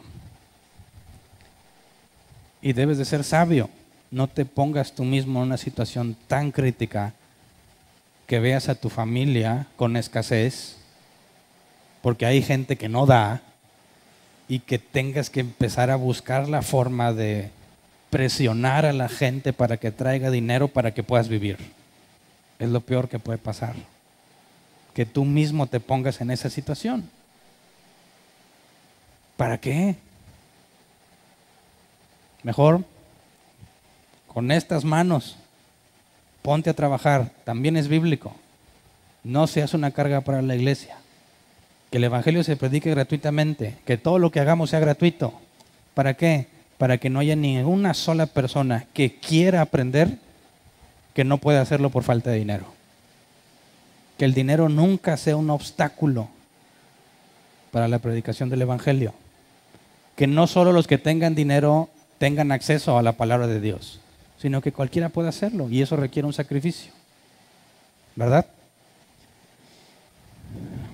Y debes de ser sabio. No te pongas tú mismo en una situación tan crítica que veas a tu familia con escasez, porque hay gente que no da, y que tengas que empezar a buscar la forma de presionar a la gente para que traiga dinero para que puedas vivir. Es lo peor que puede pasar, que tú mismo te pongas en esa situación. ¿Para qué? Mejor, con estas manos, ponte a trabajar. También es bíblico. No seas una carga para la iglesia. Que el evangelio se predique gratuitamente. Que todo lo que hagamos sea gratuito. ¿Para qué? para que no haya ni una sola persona que quiera aprender que no pueda hacerlo por falta de dinero. Que el dinero nunca sea un obstáculo para la predicación del Evangelio. Que no solo los que tengan dinero tengan acceso a la palabra de Dios, sino que cualquiera pueda hacerlo, y eso requiere un sacrificio, ¿verdad?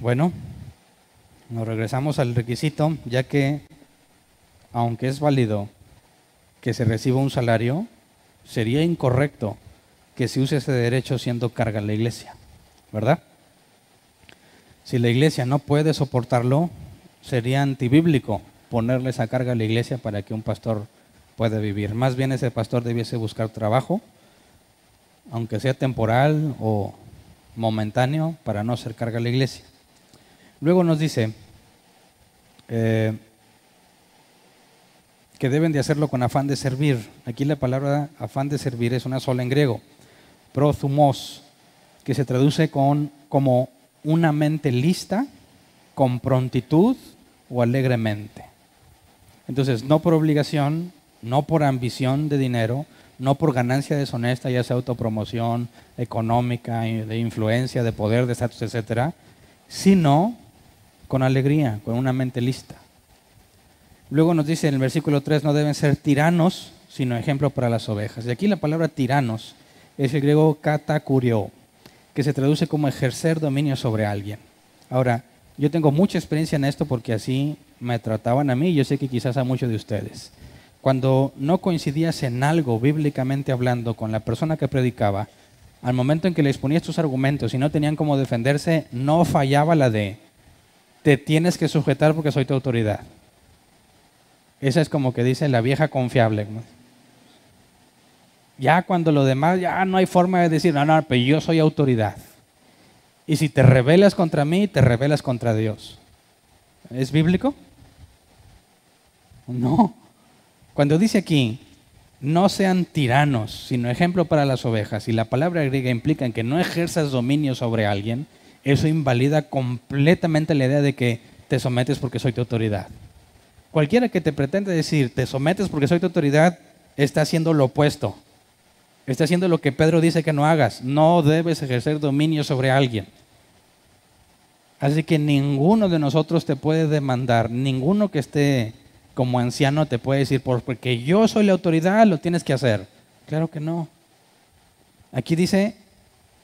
Bueno, nos regresamos al requisito, ya que aunque es válido que se reciba un salario, sería incorrecto que se use ese derecho siendo carga a la iglesia, ¿verdad? Si la iglesia no puede soportarlo, sería antibíblico ponerle esa carga a la iglesia para que un pastor pueda vivir. Más bien ese pastor debiese buscar trabajo, aunque sea temporal o momentáneo, para no ser carga a la iglesia. Luego nos dice que deben de hacerlo con afán de servir. Aquí la palabra afán de servir es una sola en griego, prothumos, que se traduce como una mente lista, con prontitud o alegremente. Entonces, no por obligación, no por ambición de dinero, no por ganancia deshonesta, ya sea autopromoción económica, de influencia, de poder, de estatus, etcétera, sino con alegría, con una mente lista. Luego nos dice en el versículo 3, no deben ser tiranos, sino ejemplo para las ovejas. Y aquí la palabra tiranos es el griego katakurio, que se traduce como ejercer dominio sobre alguien. Ahora, yo tengo mucha experiencia en esto porque así me trataban a mí y yo sé que quizás a muchos de ustedes. Cuando no coincidías en algo bíblicamente hablando con la persona que predicaba, al momento en que les ponías tus argumentos y no tenían cómo defenderse, no fallaba la de te tienes que sujetar porque soy tu autoridad. Esa es como que dice la vieja confiable. Ya cuando lo demás, ya no hay forma de decir, no, pero yo soy autoridad. Y si te rebelas contra mí, te rebelas contra Dios. ¿Es bíblico? No. Cuando dice aquí, no sean tiranos, sino ejemplo para las ovejas, y la palabra griega implica en que no ejerzas dominio sobre alguien, eso invalida completamente la idea de que te sometes porque soy tu autoridad. Cualquiera que te pretende decir, te sometes porque soy tu autoridad, está haciendo lo opuesto. Está haciendo lo que Pedro dice que no hagas. No debes ejercer dominio sobre alguien. Así que ninguno de nosotros te puede demandar, ninguno que esté como anciano te puede decir, porque yo soy la autoridad, lo tienes que hacer. Claro que no. Aquí dice,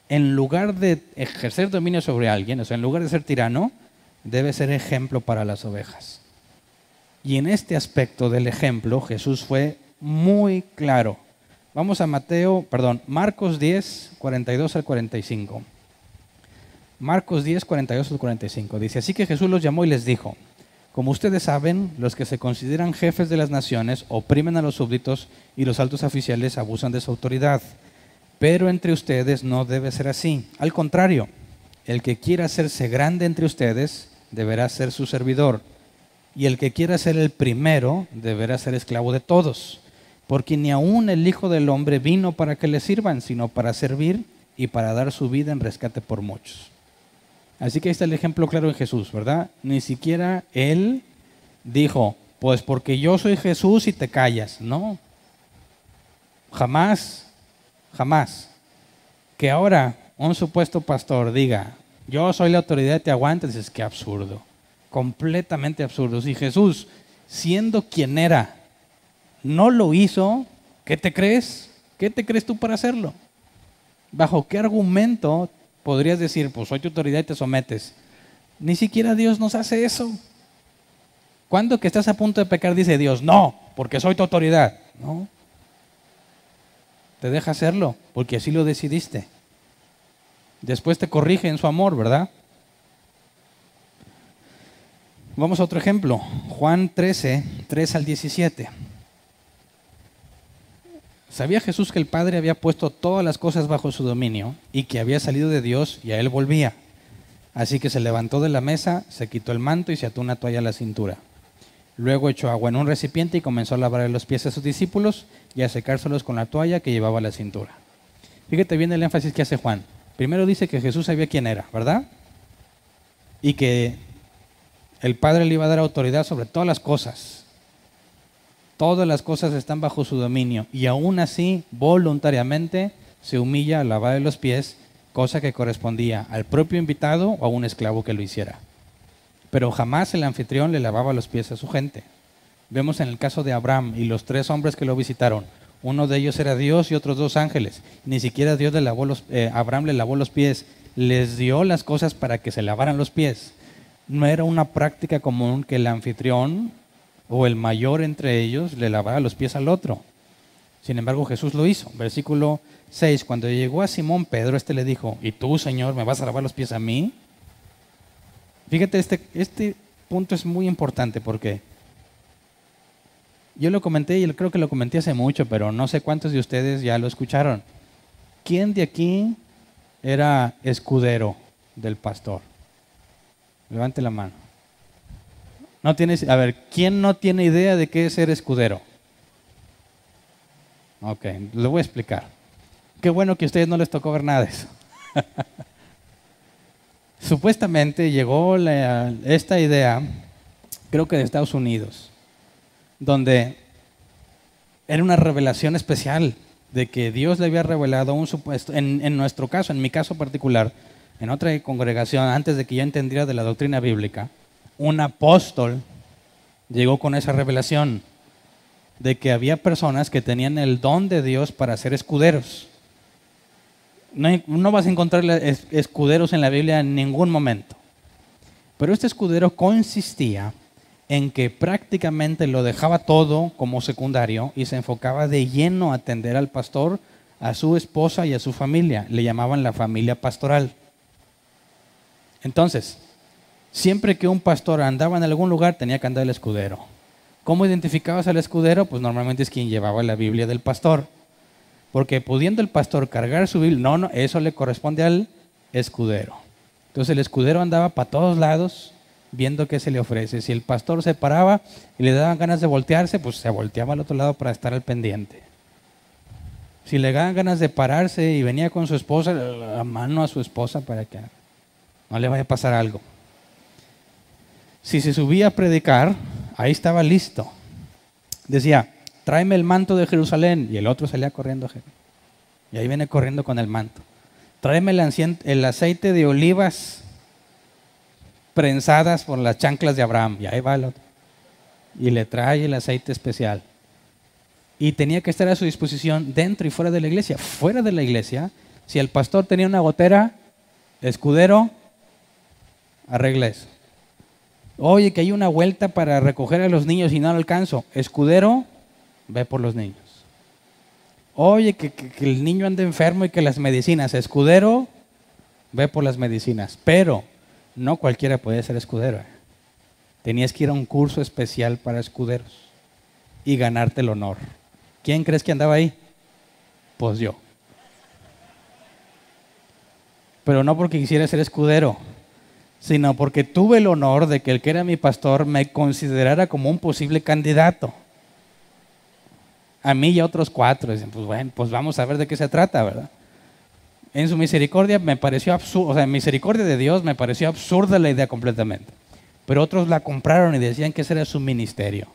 en lugar de ejercer dominio sobre alguien, o sea, en lugar de ser tirano, debe ser ejemplo para las ovejas. Y en este aspecto del ejemplo, Jesús fue muy claro. Vamos a Marcos 10, 42 al 45. Marcos 10, 42 al 45. Dice, así que Jesús los llamó y les dijo, como ustedes saben, los que se consideran jefes de las naciones oprimen a los súbditos y los altos oficiales abusan de su autoridad. Pero entre ustedes no debe ser así. Al contrario, el que quiera hacerse grande entre ustedes deberá ser su servidor. Y el que quiera ser el primero deberá ser esclavo de todos. Porque ni aun el Hijo del Hombre vino para que le sirvan, sino para servir y para dar su vida en rescate por muchos. Así que ahí está el ejemplo claro en Jesús, ¿verdad? Ni siquiera Él dijo, pues porque yo soy Jesús y te callas. No, jamás. Que ahora un supuesto pastor diga, yo soy la autoridad y te aguantas, dices, qué absurdo. Completamente absurdo. Si Jesús, siendo quien era, no lo hizo, ¿qué te crees? ¿Qué te crees tú para hacerlo? ¿Bajo qué argumento podrías decir, pues soy tu autoridad y te sometes? Ni siquiera Dios nos hace eso. Cuando que estás a punto de pecar dice Dios, no, porque soy tu autoridad. No. Te deja hacerlo, porque así lo decidiste. Después te corrige en su amor, ¿verdad? Vamos a otro ejemplo. Juan 13, 3 al 17. ¿Sabía Jesús que el Padre había puesto todas las cosas bajo su dominio y que había salido de Dios y a Él volvía? Así que se levantó de la mesa, se quitó el manto y se ató una toalla a la cintura. Luego echó agua en un recipiente y comenzó a lavar los pies a sus discípulos y a secárselos con la toalla que llevaba a la cintura. Fíjate bien el énfasis que hace Juan. Primero dice que Jesús sabía quién era, ¿verdad? Y que el Padre le iba a dar autoridad sobre todas las cosas. Todas las cosas están bajo su dominio y aún así, voluntariamente, se humilla a lavarle los pies, cosa que correspondía al propio invitado o a un esclavo que lo hiciera. Pero jamás el anfitrión le lavaba los pies a su gente. Vemos en el caso de Abraham y los 3 hombres que lo visitaron. Uno de ellos era Dios y otros 2 ángeles. Ni siquiera Dios Abraham le lavó los pies. Les dio las cosas para que se lavaran los pies. No era una práctica común que el anfitrión o el mayor entre ellos le lavara los pies al otro. Sin embargo, Jesús lo hizo. Versículo 6, cuando llegó a Simón Pedro, le dijo, ¿y tú, Señor, me vas a lavar los pies a mí? Fíjate, este punto es muy importante porque yo lo comenté y creo que lo comenté hace mucho, pero no sé cuántos de ustedes ya lo escucharon. ¿Quién de aquí era escudero del pastor? Levante la mano. A ver, ¿quién no tiene idea de qué es ser escudero? Ok, lo voy a explicar. Qué bueno que a ustedes no les tocó ver nada de eso. Supuestamente llegó esta idea, creo que de Estados Unidos, donde era una revelación especial de que Dios le había revelado un supuesto, en nuestro caso, en mi caso particular, en otra congregación, antes de que yo entendiera de la doctrina bíblica, un apóstol llegó con esa revelación de que había personas que tenían el don de Dios para ser escuderos. No vas a encontrar escuderos en la Biblia en ningún momento. Pero este escudero consistía en que prácticamente lo dejaba todo como secundario y se enfocaba de lleno a atender al pastor, a su esposa y a su familia. Le llamaban la familia pastoral. Entonces, siempre que un pastor andaba en algún lugar, tenía que andar el escudero. ¿Cómo identificabas al escudero? Pues normalmente es quien llevaba la Biblia del pastor. Porque pudiendo el pastor cargar su Biblia, no, eso le corresponde al escudero. Entonces el escudero andaba para todos lados viendo qué se le ofrece. Si el pastor se paraba y le daban ganas de voltearse, pues se volteaba al otro lado para estar al pendiente. Si le daban ganas de pararse y venía con su esposa, la mano a su esposa para que no le vaya a pasar algo. Si se subía a predicar, ahí estaba listo. Decía, tráeme el manto de Jerusalén. Y el otro salía corriendo. Y ahí viene corriendo con el manto. Tráeme el aceite de olivas prensadas por las chanclas de Abraham. Y ahí va el otro. Y le trae el aceite especial. Y tenía que estar a su disposición dentro y fuera de la iglesia. Fuera de la iglesia, si el pastor tenía una gotera, escudero, arregla eso. Oye, que hay una vuelta para recoger a los niños y no lo alcanzo. Escudero, ve por los niños. Oye, que el niño anda enfermo y que las medicinas. Escudero, ve por las medicinas. Pero no cualquiera podía ser escudero. Tenías que ir a un curso especial para escuderos y ganarte el honor. ¿Quién crees que andaba ahí? Pues yo. Pero no porque quisiera ser escudero, sino porque tuve el honor de que el que era mi pastor me considerara como un posible candidato. A mí y a otros 4. Dicen, pues bueno, pues vamos a ver de qué se trata, ¿verdad? En su misericordia me pareció absurdo, o sea, en misericordia de Dios me pareció absurda la idea completamente. Pero otros la compraron y decían que ese era su ministerio.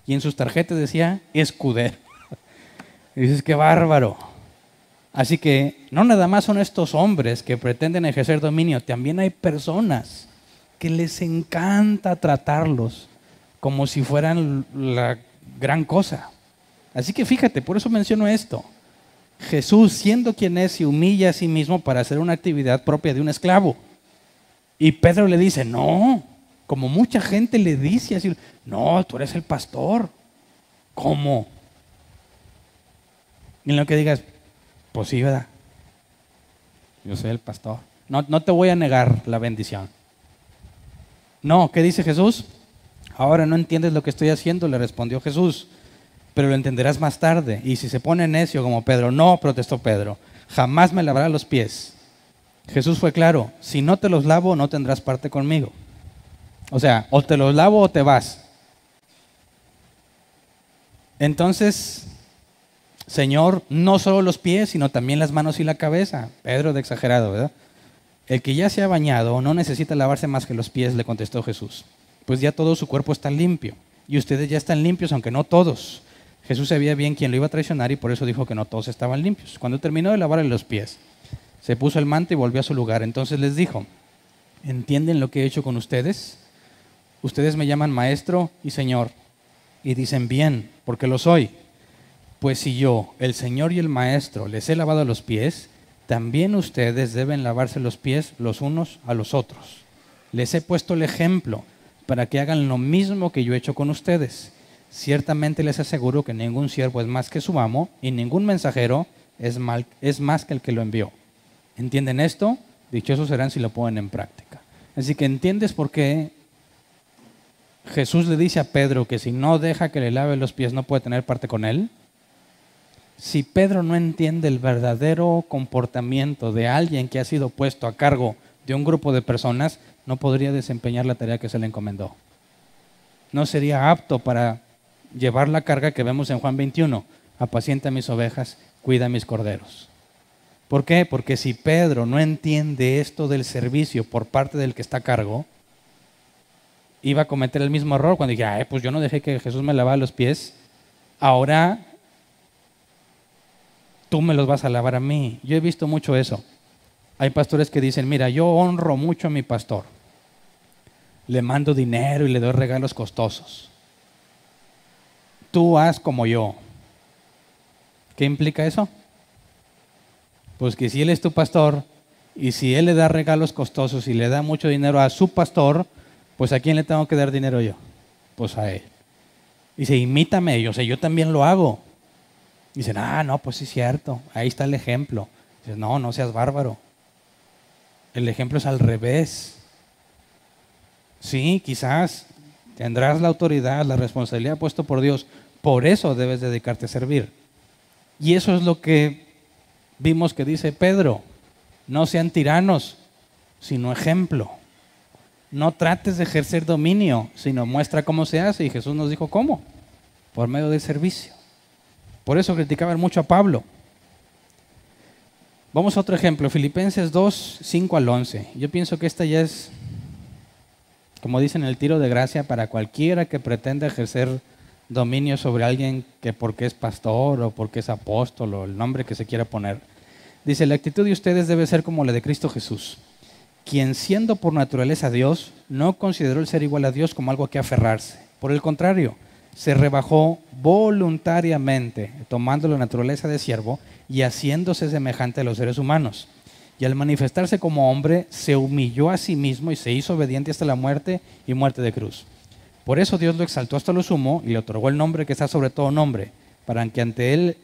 Y en sus tarjetas decía escudero. Y dices, qué bárbaro. Así que no nada más son estos hombres que pretenden ejercer dominio, también hay personas que les encanta tratarlos como si fueran la gran cosa. Así que fíjate, por eso menciono esto. Jesús, siendo quien es, se humilla a sí mismo para hacer una actividad propia de un esclavo. Y Pedro le dice, no, como mucha gente le dice así, no, tú eres el pastor. ¿Cómo? Y en lo que digas, pues sí, ¿verdad? Yo soy el pastor. No te voy a negar la bendición. No, ¿qué dice Jesús? Ahora no entiendes lo que estoy haciendo, le respondió Jesús, pero lo entenderás más tarde. Y si se pone necio como Pedro, no, protestó Pedro, jamás me lavará los pies. Jesús fue claro, si no te los lavo no tendrás parte conmigo. O sea, o te los lavo o te vas. Entonces, Señor, no solo los pies, sino también las manos y la cabeza. Pedro de exagerado, ¿verdad? El que ya se ha bañado no necesita lavarse más que los pies, le contestó Jesús. Pues ya todo su cuerpo está limpio. Y ustedes ya están limpios, aunque no todos. Jesús sabía bien quién lo iba a traicionar y por eso dijo que no todos estaban limpios. Cuando terminó de lavarle los pies, se puso el manto y volvió a su lugar. Entonces les dijo, ¿entienden lo que he hecho con ustedes? Ustedes me llaman maestro y señor y dicen bien, porque lo soy. Pues si yo, el señor y el maestro, les he lavado los pies, también ustedes deben lavarse los pies los unos a los otros. Les he puesto el ejemplo para que hagan lo mismo que yo he hecho con ustedes. Ciertamente les aseguro que ningún siervo es más que su amo y ningún mensajero es más que el que lo envió. ¿Entienden esto? Dichosos serán si lo ponen en práctica. Así que entiendes por qué Jesús le dice a Pedro que si no deja que le lave los pies no puede tener parte con él. Si Pedro no entiende el verdadero comportamiento de alguien que ha sido puesto a cargo de un grupo de personas, no podría desempeñar la tarea que se le encomendó. No sería apto para llevar la carga que vemos en Juan 21. Apacienta mis ovejas, cuida mis corderos. ¿Por qué? Porque si Pedro no entiende esto del servicio por parte del que está a cargo, iba a cometer el mismo error cuando dije, pues yo no dejé que Jesús me lavara los pies, ahora tú me los vas a lavar a mí. Yo he visto mucho eso. Hay pastores que dicen, mira, yo honro mucho a mi pastor. Le mando dinero y le doy regalos costosos. Tú haz como yo. ¿Qué implica eso? Pues que si él es tu pastor y si él le da regalos costosos y le da mucho dinero a su pastor, pues ¿a quién le tengo que dar dinero yo? Pues a él. Dice, imítame, yo también lo hago. Dicen, no, pues sí es cierto, ahí está el ejemplo. Dices, no seas bárbaro. El ejemplo es al revés. Sí, quizás tendrás la autoridad, la responsabilidad puesto por Dios. Por eso debes dedicarte a servir. Y eso es lo que vimos que dice Pedro. No sean tiranos, sino ejemplo. No trates de ejercer dominio, sino muestra cómo se hace. Y Jesús nos dijo cómo. Por medio del servicio. Por eso criticaban mucho a Pablo. Vamos a otro ejemplo. Filipenses 2, 5 al 11. Yo pienso que esta ya es, como dicen, el tiro de gracia para cualquiera que pretenda ejercer dominio sobre alguien que porque es pastor o porque es apóstol o el nombre que se quiera poner. Dice, la actitud de ustedes debe ser como la de Cristo Jesús, quien siendo por naturaleza Dios, no consideró el ser igual a Dios como algo a que aferrarse. Por el contrario, se rebajó voluntariamente, tomando la naturaleza de siervo y haciéndose semejante a los seres humanos. Y al manifestarse como hombre, se humilló a sí mismo y se hizo obediente hasta la muerte y muerte de cruz. Por eso Dios lo exaltó hasta lo sumo y le otorgó el nombre que está sobre todo nombre, para que ante él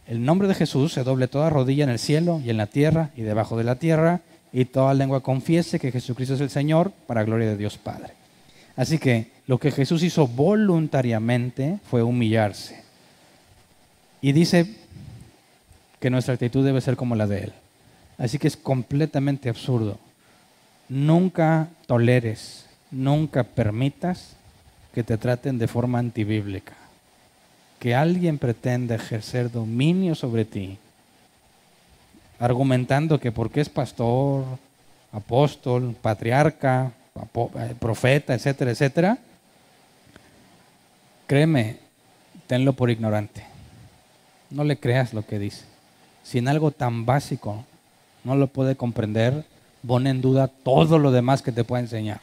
el nombre de Jesús se doble toda rodilla en el cielo y en la tierra y debajo de la tierra, y toda lengua confiese que Jesucristo es el Señor, para gloria de Dios Padre. Así que lo que Jesús hizo voluntariamente fue humillarse. Y dice que nuestra actitud debe ser como la de Él. Así que es completamente absurdo. Nunca toleres, nunca permitas que te traten de forma antibíblica. Que alguien pretenda ejercer dominio sobre ti, argumentando que porque es pastor, apóstol, patriarca, profeta, etcétera, etcétera, créeme, tenlo por ignorante. No le creas lo que dice. Si en algo tan básico no lo puede comprender, pone en duda todo lo demás que te puede enseñar.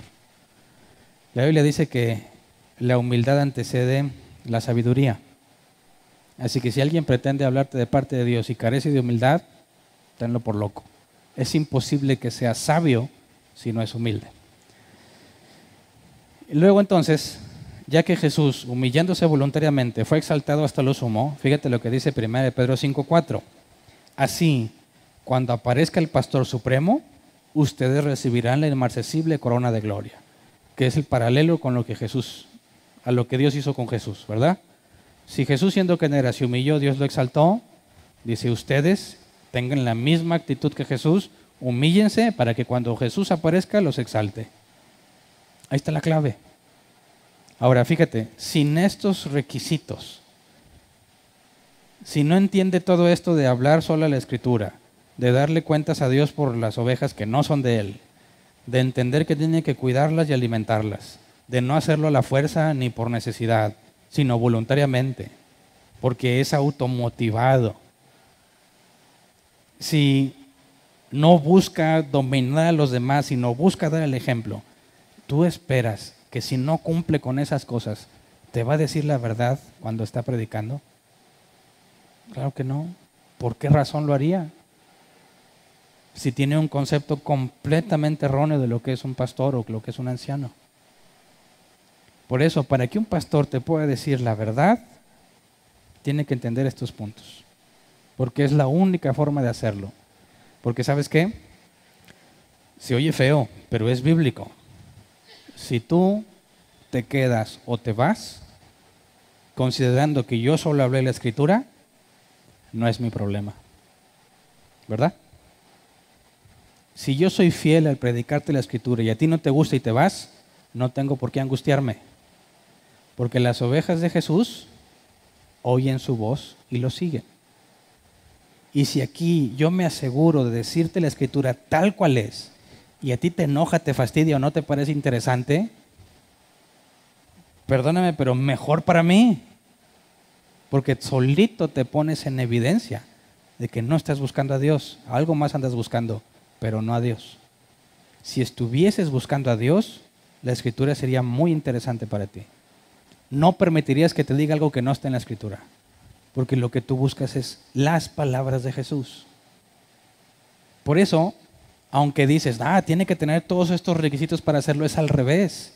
La Biblia dice que la humildad antecede la sabiduría. Así que si alguien pretende hablarte de parte de Dios y carece de humildad, tenlo por loco. Es imposible que sea sabio si no es humilde. Y luego entonces, ya que Jesús, humillándose voluntariamente, fue exaltado hasta lo sumo, fíjate lo que dice 1 Pedro 5:4. Así, cuando aparezca el Pastor Supremo, ustedes recibirán la inmarcesible corona de gloria, que es el paralelo con lo que a lo que Dios hizo con Jesús, ¿verdad? Si Jesús, siendo quien era, se humilló, Dios lo exaltó, dice, ustedes tengan la misma actitud que Jesús, humíllense para que cuando Jesús aparezca los exalte. Ahí está la clave. Ahora, fíjate, sin estos requisitos, si no entiende todo esto de hablar solo a la Escritura, de darle cuentas a Dios por las ovejas que no son de Él, de entender que tiene que cuidarlas y alimentarlas, de no hacerlo a la fuerza ni por necesidad, sino voluntariamente, porque es automotivado. Si no busca dominar a los demás, sino busca dar el ejemplo, ¿tú esperas que si no cumple con esas cosas, te va a decir la verdad cuando está predicando? Claro que no. ¿Por qué razón lo haría? Si tiene un concepto completamente erróneo de lo que es un pastor o lo que es un anciano. Por eso, para que un pastor te pueda decir la verdad, tiene que entender estos puntos. Porque es la única forma de hacerlo. Porque ¿sabes qué? Se oye feo, pero es bíblico. Si tú te quedas o te vas, considerando que yo solo hablé la Escritura, no es mi problema. ¿Verdad? Si yo soy fiel al predicarte la Escritura y a ti no te gusta y te vas, no tengo por qué angustiarme. Porque las ovejas de Jesús oyen su voz y lo siguen. Y si aquí yo me aseguro de decirte la Escritura tal cual es, y a ti te enoja, te fastidia o no te parece interesante, perdóname, pero mejor para mí. Porque solito te pones en evidencia de que no estás buscando a Dios. Algo más andas buscando, pero no a Dios. Si estuvieses buscando a Dios, la Escritura sería muy interesante para ti. No permitirías que te diga algo que no está en la Escritura, porque lo que tú buscas es las palabras de Jesús. Por eso, aunque dices, tiene que tener todos estos requisitos para hacerlo, es al revés.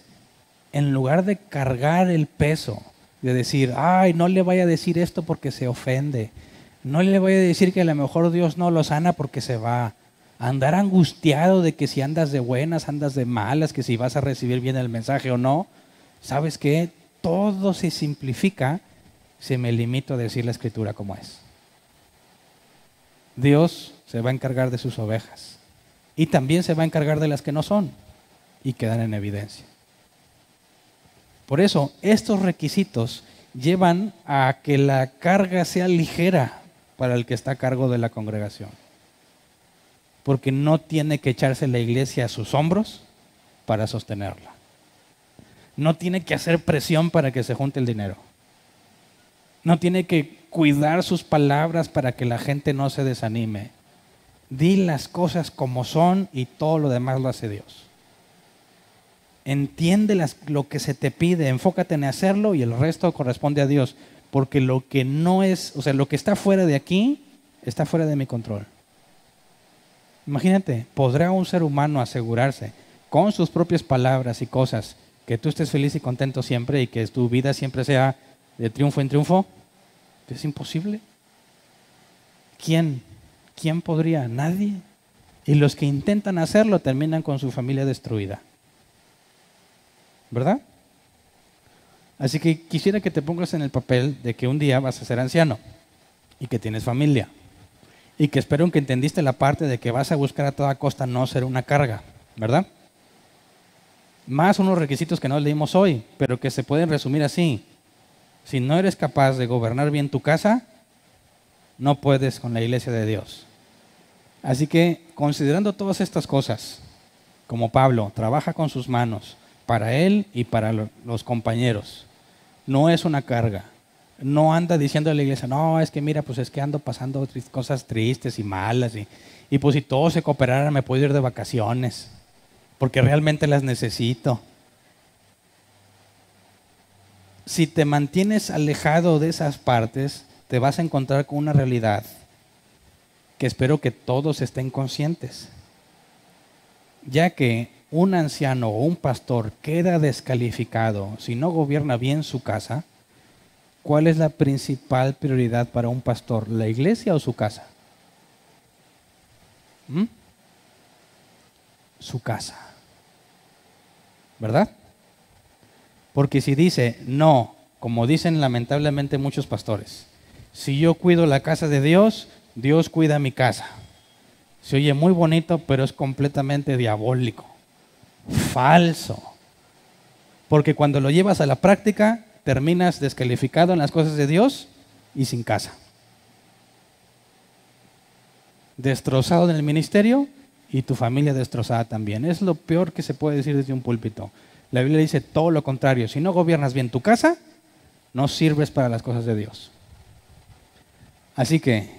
En lugar de cargar el peso, de decir, no le vaya a decir esto porque se ofende, no le voy a decir que a lo mejor Dios no lo sana porque se va, andar angustiado de que si andas de buenas, andas de malas, que si vas a recibir bien el mensaje o no, ¿sabes qué? Todo se simplifica si me limito a decir la Escritura como es. Dios se va a encargar de sus ovejas y también se va a encargar de las que no son y quedan en evidencia. Por eso, estos requisitos llevan a que la carga sea ligera para el que está a cargo de la congregación. Porque no tiene que echarse la iglesia a sus hombros para sostenerla. No tiene que hacer presión para que se junte el dinero. No tiene que cuidar sus palabras para que la gente no se desanime. Di las cosas como son y todo lo demás lo hace Dios. Entiende lo que se te pide, enfócate en hacerlo y el resto corresponde a Dios. Porque lo que no es, lo que está fuera de aquí, está fuera de mi control. Imagínate, ¿podrá un ser humano asegurarse con sus propias palabras y cosas que tú estés feliz y contento siempre y que tu vida siempre sea de triunfo en triunfo? Es imposible. ¿Quién podría? Nadie. Y los que intentan hacerlo terminan con su familia destruida. ¿Verdad? Así que quisiera que te pongas en el papel de que un día vas a ser anciano y que tienes familia y que espero que entendiste la parte de que vas a buscar a toda costa no ser una carga, ¿verdad? Más unos requisitos que no leímos hoy, pero que se pueden resumir así. Si no eres capaz de gobernar bien tu casa, no puedes con la iglesia de Dios. Así que, considerando todas estas cosas, como Pablo trabaja con sus manos, para él y para los compañeros. No es una carga. No anda diciendo a la iglesia, no, es que mira, pues es que ando pasando cosas tristes y malas. Y pues si todo se cooperara me puedo ir de vacaciones, porque realmente las necesito. Si te mantienes alejado de esas partes, te vas a encontrar con una realidad que espero que todos estén conscientes. Ya que un anciano o un pastor queda descalificado si no gobierna bien su casa, ¿cuál es la principal prioridad para un pastor? ¿La iglesia o su casa? Su casa. ¿Verdad? Porque si dice, no, como dicen lamentablemente muchos pastores, si yo cuido la casa de Dios, Dios cuida mi casa. Se oye muy bonito, pero es completamente diabólico. Falso. Porque cuando lo llevas a la práctica, terminas descalificado en las cosas de Dios y sin casa. Destrozado en el ministerio y tu familia destrozada también. Es lo peor que se puede decir desde un púlpito. La Biblia dice todo lo contrario. Si no gobiernas bien tu casa, no sirves para las cosas de Dios. Así que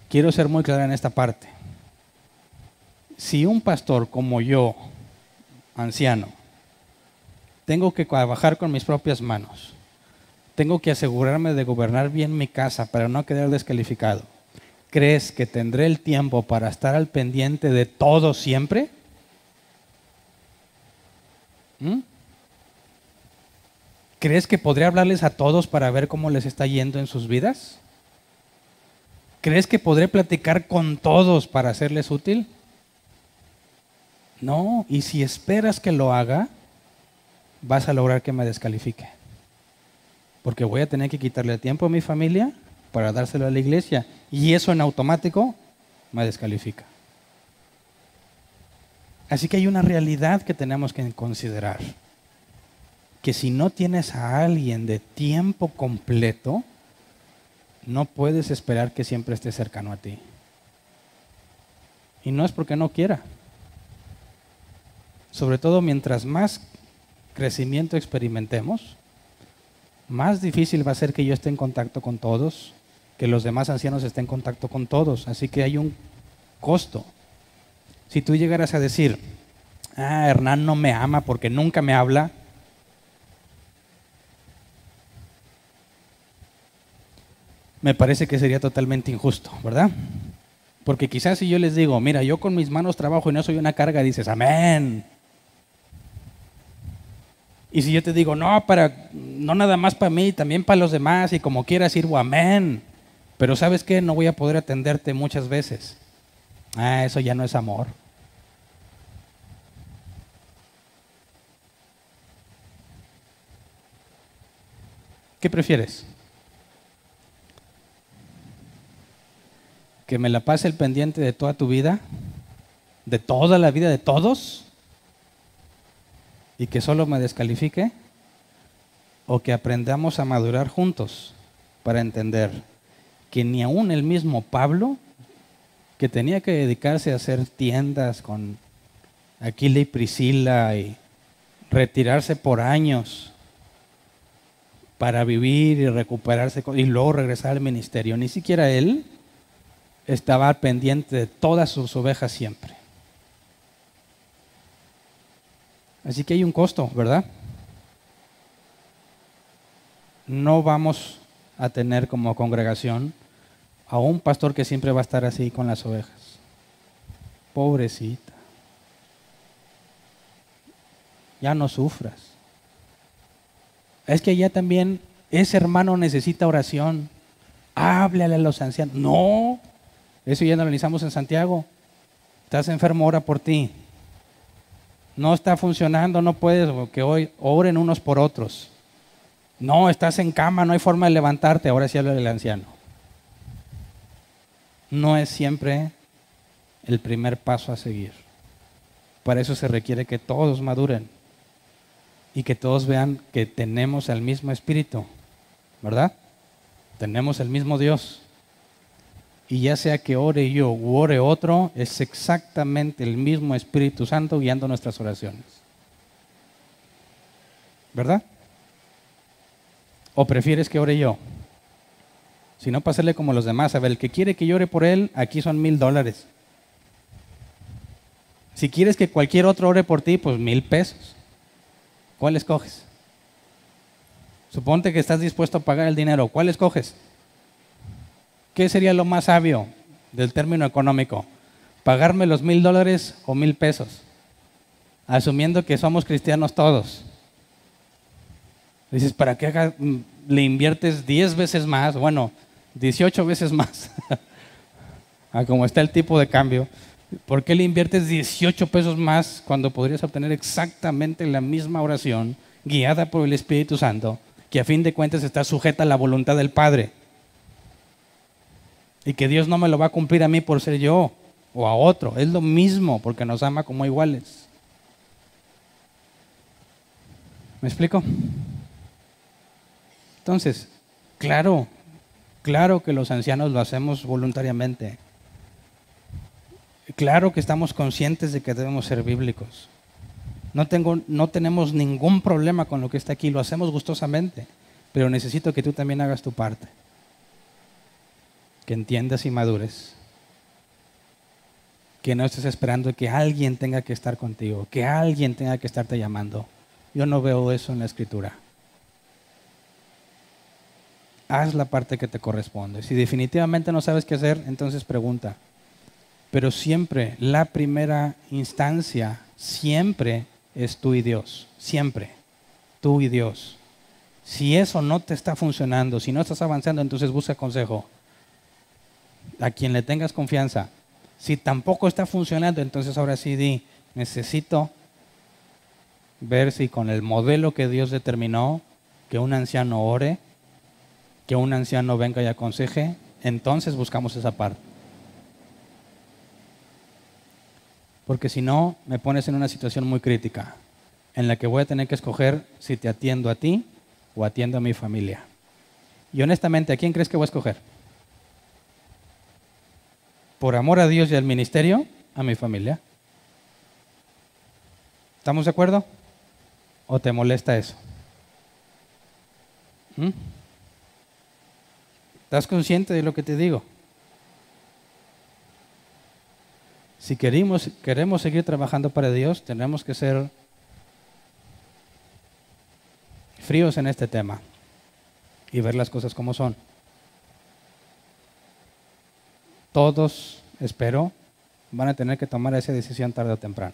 quiero ser muy claro en esta parte. Si un pastor como yo, anciano, tengo que trabajar con mis propias manos, tengo que asegurarme de gobernar bien mi casa para no quedar descalificado, ¿crees que tendré el tiempo para estar al pendiente de todo siempre? ¿Crees que podré hablarles a todos para ver cómo les está yendo en sus vidas? ¿Crees que podré platicar con todos para serles útil? No, y si esperas que lo haga, vas a lograr que me descalifique. Porque voy a tener que quitarle tiempo a mi familia para dárselo a la iglesia. Y eso en automático me descalifica. Así que hay una realidad que tenemos que considerar. Que si no tienes a alguien de tiempo completo, no puedes esperar que siempre esté cercano a ti. Y no es porque no quiera. Sobre todo mientras más crecimiento experimentemos, más difícil va a ser que yo esté en contacto con todos, que los demás ancianos estén en contacto con todos. Así que hay un costo. Si tú llegaras a decir, Hernán no me ama porque nunca me habla, me parece que sería totalmente injusto, ¿verdad? Porque quizás si yo les digo, mira, yo con mis manos trabajo y no soy una carga, dices, amén. Y si yo te digo, no nada más para mí, también para los demás, y como quiera sirvo, amén. Pero ¿sabes qué? No voy a poder atenderte muchas veces. Eso ya no es amor. ¿Qué prefieres? ¿Que me la pase el pendiente de toda tu vida? ¿De toda la vida de todos? ¿Y que solo me descalifique? ¿O que aprendamos a madurar juntos para entender que ni aún el mismo Pablo, que tenía que dedicarse a hacer tiendas con Aquila y Priscila y retirarse por años para vivir y recuperarse y luego regresar al ministerio, ni siquiera él estaba pendiente de todas sus ovejas siempre? Así que hay un costo, ¿verdad? No vamos a tener como congregación a un pastor que siempre va a estar así con las ovejas. Pobrecita. Ya no sufras. Es que ya también ese hermano necesita oración. Háblale a los ancianos. No, eso ya lo analizamos en Santiago. Estás enfermo, ora por ti. No está funcionando, no puedes, que hoy oren unos por otros. No, estás en cama, no hay forma de levantarte, ahora sí habla el anciano. No es siempre el primer paso a seguir. Para eso se requiere que todos maduren y que todos vean que tenemos el mismo espíritu, ¿verdad? Tenemos el mismo Dios. Y ya sea que ore yo u ore otro, es exactamente el mismo Espíritu Santo guiando nuestras oraciones. ¿Verdad? ¿O prefieres que ore yo? Si no, pasarle como los demás. A ver, el que quiere que yo ore por él, aquí son $1,000. Si quieres que cualquier otro ore por ti, pues $1,000. ¿Cuál escoges? Suponte que estás dispuesto a pagar el dinero. ¿Cuál escoges? ¿Qué sería lo más sabio del término económico? ¿Pagarme los $1,000 o $1,000? Asumiendo que somos cristianos todos. Dices, ¿para qué le inviertes 10 veces más? Bueno, 18 veces más. A como está el tipo de cambio. ¿Por qué le inviertes 18 pesos más cuando podrías obtener exactamente la misma oración guiada por el Espíritu Santo, que a fin de cuentas está sujeta a la voluntad del Padre? Y que Dios no me lo va a cumplir a mí por ser yo o a otro. Es lo mismo porque nos ama como iguales. ¿Me explico? Entonces, claro que los ancianos lo hacemos voluntariamente. Claro que estamos conscientes de que debemos ser bíblicos. No tenemos ningún problema con lo que está aquí, lo hacemos gustosamente, pero necesito que tú también hagas tu parte. que entiendas y madures, que no estés esperando que alguien tenga que estar contigo, que alguien tenga que estarte llamando. Yo no veo eso en la Escritura. Haz la parte que te corresponde. Si definitivamente no sabes qué hacer, entonces pregunta. Pero siempre, la primera instancia, siempre es tú y Dios. Siempre, tú y Dios. Si eso no te está funcionando, si no estás avanzando, entonces busca consejo. A quien le tengas confianza. Si tampoco está funcionando, entonces ahora sí di, necesito ver si con el modelo que Dios determinó, que un anciano ore, que un anciano venga y aconseje, entonces buscamos esa parte. Porque si no, me pones en una situación muy crítica, en la que voy a tener que escoger si te atiendo a ti o atiendo a mi familia. Y honestamente, ¿a quién crees que voy a escoger? Por amor a Dios y al ministerio, a mi familia. ¿Estamos de acuerdo? ¿O te molesta eso? ¿Estás consciente de lo que te digo? Si queremos seguir trabajando para Dios, tenemos que ser fríos en este tema y ver las cosas como son. Todos, espero, van a tener que tomar esa decisión tarde o temprano.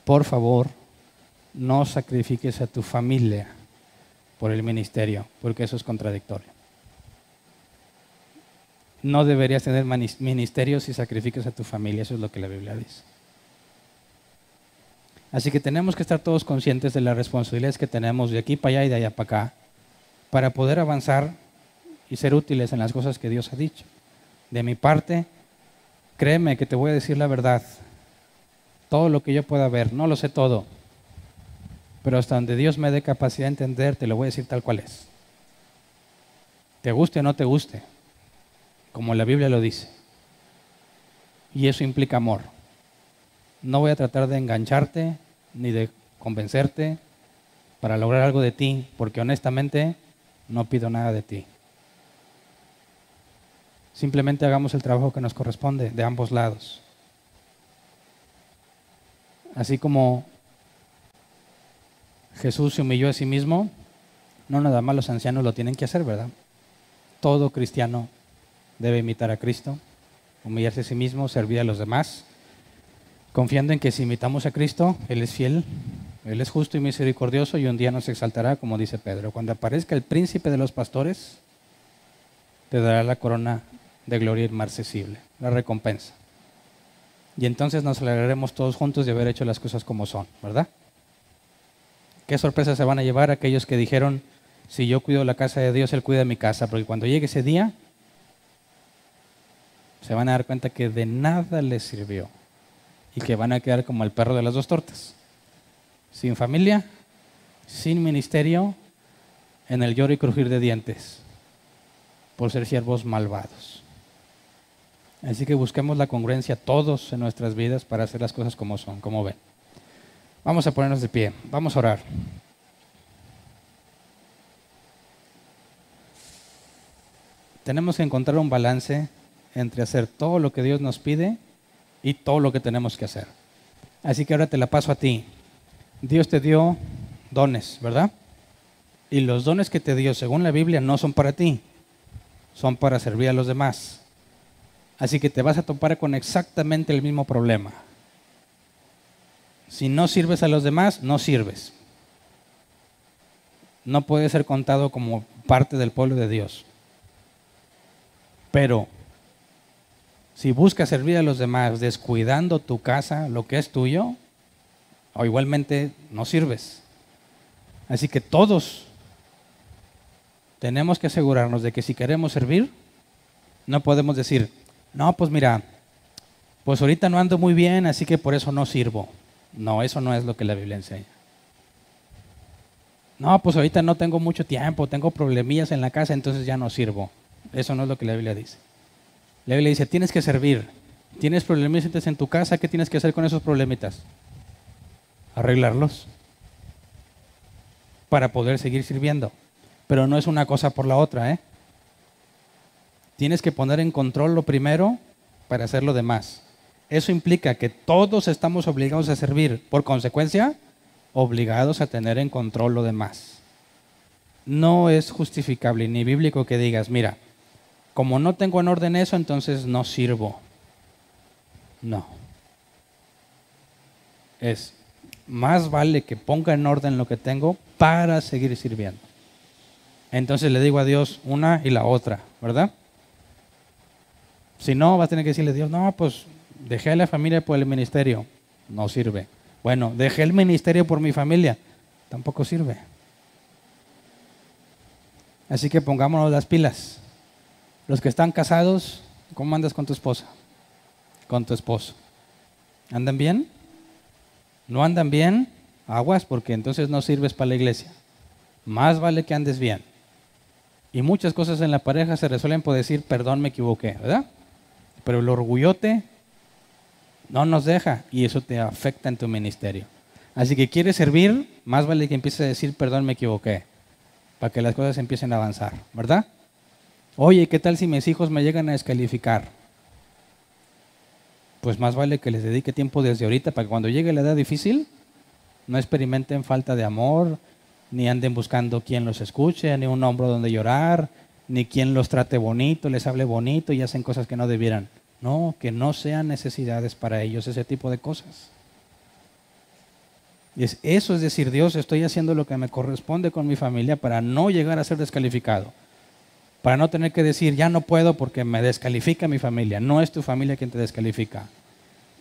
Por favor, no sacrifiques a tu familia por el ministerio, porque eso es contradictorio. No deberías tener ministerio si sacrificas a tu familia, eso es lo que la Biblia dice. Así que tenemos que estar todos conscientes de las responsabilidades que tenemos de aquí para allá y de allá para acá, para poder avanzar y ser útiles en las cosas que Dios ha dicho. De mi parte, créeme que te voy a decir la verdad. Todo lo que yo pueda ver, no lo sé todo, pero hasta donde Dios me dé capacidad de entender, te lo voy a decir tal cual es. Te guste o no te guste, como la Biblia lo dice. Y eso implica amor. No voy a tratar de engancharte ni de convencerte para lograr algo de ti, porque honestamente no pido nada de ti. Simplemente hagamos el trabajo que nos corresponde de ambos lados. Así como Jesús se humilló a sí mismo, no nada más los ancianos lo tienen que hacer, ¿verdad? Todo cristiano debe imitar a Cristo, humillarse a sí mismo, servir a los demás, confiando en que si imitamos a Cristo, Él es fiel, Él es justo y misericordioso y un día nos exaltará, como dice Pedro. Cuando aparezca el príncipe de los pastores, te dará la corona de gloria inmarcesible, la recompensa. Y entonces nos alegraremos todos juntos de haber hecho las cosas como son, ¿verdad? ¿Qué sorpresas se van a llevar aquellos que dijeron, si yo cuido la casa de Dios, Él cuida mi casa? Porque cuando llegue ese día, se van a dar cuenta que de nada les sirvió y que van a quedar como el perro de las dos tortas. Sin familia, sin ministerio, en el lloro y crujir de dientes, por ser siervos malvados. Así que busquemos la congruencia todos en nuestras vidas para hacer las cosas como son, como ven. Vamos a ponernos de pie, vamos a orar. Tenemos que encontrar un balance entre hacer todo lo que Dios nos pide y todo lo que tenemos que hacer. Así que ahora te la paso a ti. Dios te dio dones, ¿verdad? Y los dones que te dio, según la Biblia, no son para ti, son para servir a los demás. Así que te vas a topar con exactamente el mismo problema. Si no sirves a los demás, no sirves. No puedes ser contado como parte del pueblo de Dios. Pero si buscas servir a los demás descuidando tu casa, lo que es tuyo, o igualmente no sirves. Así que todos tenemos que asegurarnos de que si queremos servir, no podemos decir, no, pues mira, pues ahorita no ando muy bien, así que por eso no sirvo. No, eso no es lo que la Biblia enseña. No, pues ahorita no tengo mucho tiempo, tengo problemillas en la casa, entonces ya no sirvo. Eso no es lo que la Biblia dice. La Biblia dice, tienes que servir. ¿Tienes problemitas en tu casa? ¿Qué tienes que hacer con esos problemitas? Arreglarlos para poder seguir sirviendo. Pero no es una cosa por la otra, ¿eh? Tienes que poner en control lo primero para hacer lo demás. Eso implica que todos estamos obligados a servir. Por consecuencia, obligados a tener en control lo demás. No es justificable ni bíblico que digas, mira, como no tengo en orden eso, entonces no sirvo. No. Es más vale que ponga en orden lo que tengo para seguir sirviendo. Entonces le digo a Dios una y la otra, ¿verdad? Si no, va a tener que decirle a Dios, no, pues dejé a la familia por el ministerio. No sirve. Bueno, dejé el ministerio por mi familia. Tampoco sirve. Así que pongámonos las pilas. Los que están casados, ¿cómo andas con tu esposa? Con tu esposo. ¿Andan bien? ¿No andan bien? Aguas, porque entonces no sirves para la iglesia. Más vale que andes bien. Y muchas cosas en la pareja se resuelven por decir, perdón, me equivoqué, ¿verdad? Pero el orgullote no nos deja y eso te afecta en tu ministerio. Así que quieres servir, más vale que empieces a decir, perdón, me equivoqué, para que las cosas empiecen a avanzar, ¿verdad? Oye, ¿qué tal si mis hijos me llegan a descalificar? Pues más vale que les dedique tiempo desde ahorita para que cuando llegue la edad difícil no experimenten falta de amor, ni anden buscando quien los escuche, ni un hombro donde llorar, ni quien los trate bonito, les hable bonito y hacen cosas que no debieran. No, que no sean necesidades para ellos ese tipo de cosas. Eso es decir, Dios, estoy haciendo lo que me corresponde con mi familia para no llegar a ser descalificado. Para no tener que decir, ya no puedo porque me descalifica mi familia. No es tu familia quien te descalifica.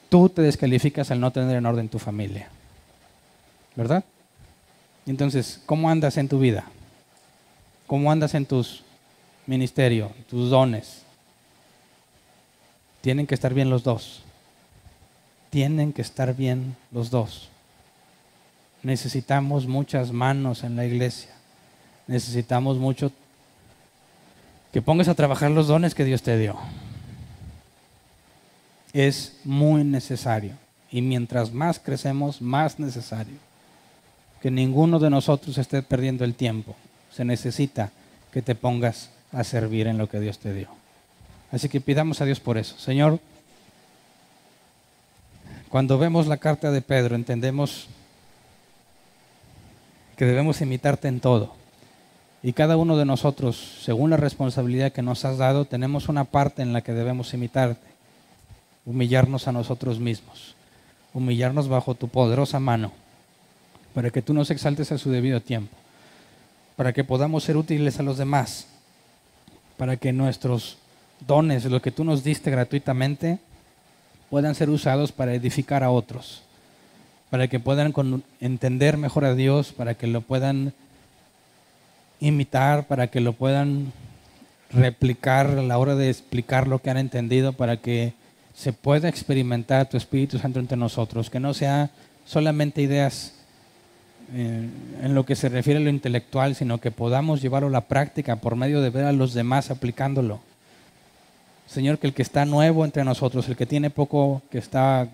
Tú te descalificas al no tener en orden tu familia. ¿Verdad? Entonces, ¿cómo andas en tu vida? ¿Cómo andas en tus ministerios, tus dones? Tienen que estar bien los dos. Tienen que estar bien los dos. Necesitamos muchas manos en la iglesia. Necesitamos mucho que pongas a trabajar los dones que Dios te dio. Es muy necesario. Y mientras más crecemos, más necesario. Que ninguno de nosotros esté perdiendo el tiempo. Se necesita que te pongas a servir en lo que Dios te dio. Así que pidamos a Dios por eso. Señor, cuando vemos la carta de Pedro, entendemos que debemos imitarte en todo. Y cada uno de nosotros, según la responsabilidad que nos has dado, tenemos una parte en la que debemos imitarte. Humillarnos a nosotros mismos. Humillarnos bajo tu poderosa mano. Para que tú nos exaltes a su debido tiempo. Para que podamos ser útiles a los demás. Para que nuestros dones, lo que tú nos diste gratuitamente, puedan ser usados para edificar a otros. Para que puedan entender mejor a Dios, para que lo puedan imitar, para que lo puedan replicar a la hora de explicar lo que han entendido, para que se pueda experimentar tu Espíritu Santo entre nosotros, que no sea solamente ideas en lo que se refiere a lo intelectual, sino que podamos llevarlo a la práctica por medio de ver a los demás aplicándolo. Señor, que el que está nuevo entre nosotros, el que tiene poco, que está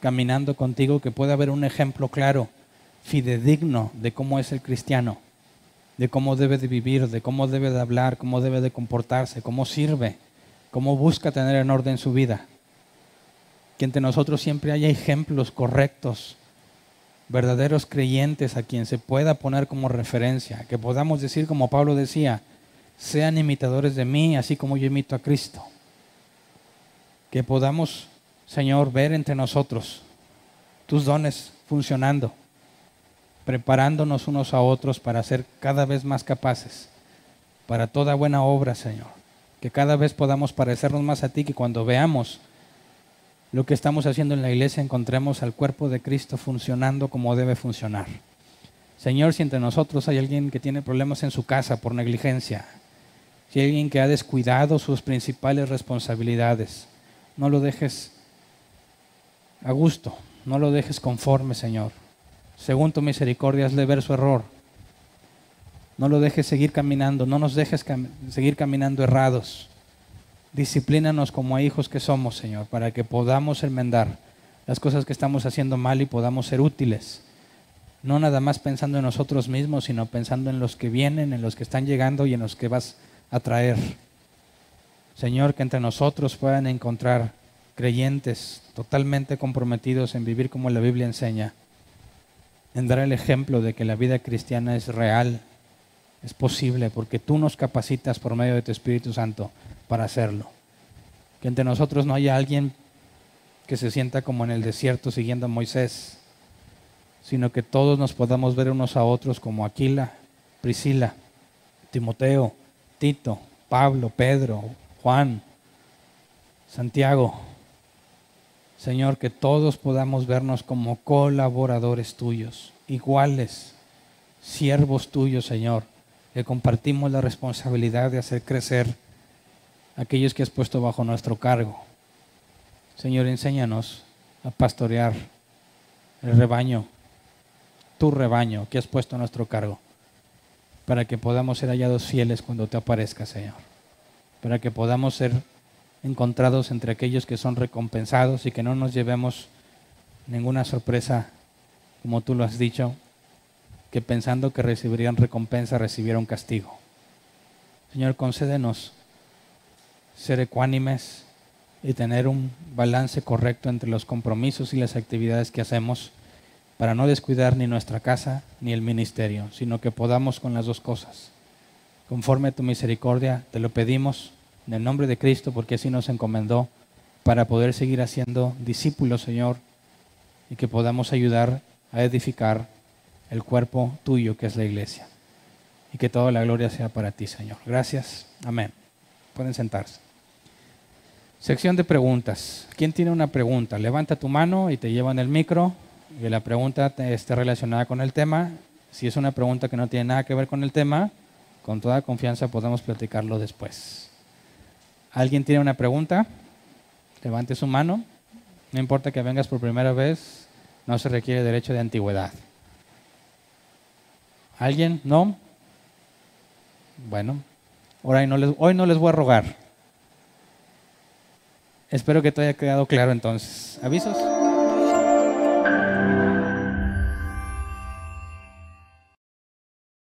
caminando contigo, que pueda haber un ejemplo claro, fidedigno de cómo es el cristiano, de cómo debe de vivir, de cómo debe de hablar, cómo debe de comportarse, cómo sirve, cómo busca tener en orden su vida. Que entre nosotros siempre haya ejemplos correctos, verdaderos creyentes a quien se pueda poner como referencia, que podamos decir como Pablo decía, sean imitadores de mí, así como yo imito a Cristo. Que podamos, Señor, ver entre nosotros tus dones funcionando, preparándonos unos a otros para ser cada vez más capaces para toda buena obra, Señor. Que cada vez podamos parecernos más a ti, que cuando veamos lo que estamos haciendo en la iglesia encontremos al cuerpo de Cristo funcionando como debe funcionar. Señor, si entre nosotros hay alguien que tiene problemas en su casa por negligencia, si hay alguien que ha descuidado sus principales responsabilidades, no lo dejes a gusto, no lo dejes conforme, Señor. Según tu misericordia, hazle ver su error. No lo dejes seguir caminando, no nos dejes seguir caminando errados. Disciplínanos como a hijos que somos, Señor, para que podamos enmendar las cosas que estamos haciendo mal y podamos ser útiles. No nada más pensando en nosotros mismos, sino pensando en los que vienen, en los que están llegando y en los que vas a traer. Señor, que entre nosotros puedan encontrar creyentes totalmente comprometidos en vivir como la Biblia enseña, en dar el ejemplo de que la vida cristiana es real, es posible, porque tú nos capacitas por medio de tu Espíritu Santo para hacerlo. Que entre nosotros no haya alguien que se sienta como en el desierto siguiendo a Moisés, sino que todos nos podamos ver unos a otros como Aquila, Priscila, Timoteo, Tito, Pablo, Pedro, Juan, Santiago. Señor, que todos podamos vernos como colaboradores tuyos, iguales, siervos tuyos, Señor, que compartimos la responsabilidad de hacer crecer a aquellos que has puesto bajo nuestro cargo. Señor, enséñanos a pastorear el rebaño, tu rebaño que has puesto a nuestro cargo, para que podamos ser hallados fieles cuando te aparezcas, Señor, para que podamos ser encontrados entre aquellos que son recompensados y que no nos llevemos ninguna sorpresa, como tú lo has dicho, que pensando que recibirían recompensa recibieron castigo. Señor, concédenos ser ecuánimes y tener un balance correcto entre los compromisos y las actividades que hacemos para no descuidar ni nuestra casa ni el ministerio, sino que podamos con las dos cosas. Conforme a tu misericordia, te lo pedimos en el nombre de Cristo, porque así nos encomendó, para poder seguir haciendo discípulos, Señor, y que podamos ayudar a edificar el cuerpo tuyo que es la iglesia. Y que toda la gloria sea para ti, Señor. Gracias. Amén. Pueden sentarse. Sección de preguntas. ¿Quién tiene una pregunta? Levanta tu mano y te llevan el micro. Y la pregunta esté relacionada con el tema. Si es una pregunta que no tiene nada que ver con el tema, con toda confianza podemos platicarlo después. ¿Alguien tiene una pregunta? Levante su mano. No importa que vengas por primera vez, no se requiere derecho de antigüedad. ¿Alguien? ¿No? Bueno, hoy no les voy a rogar. Espero que te haya quedado claro entonces. ¿Avisos?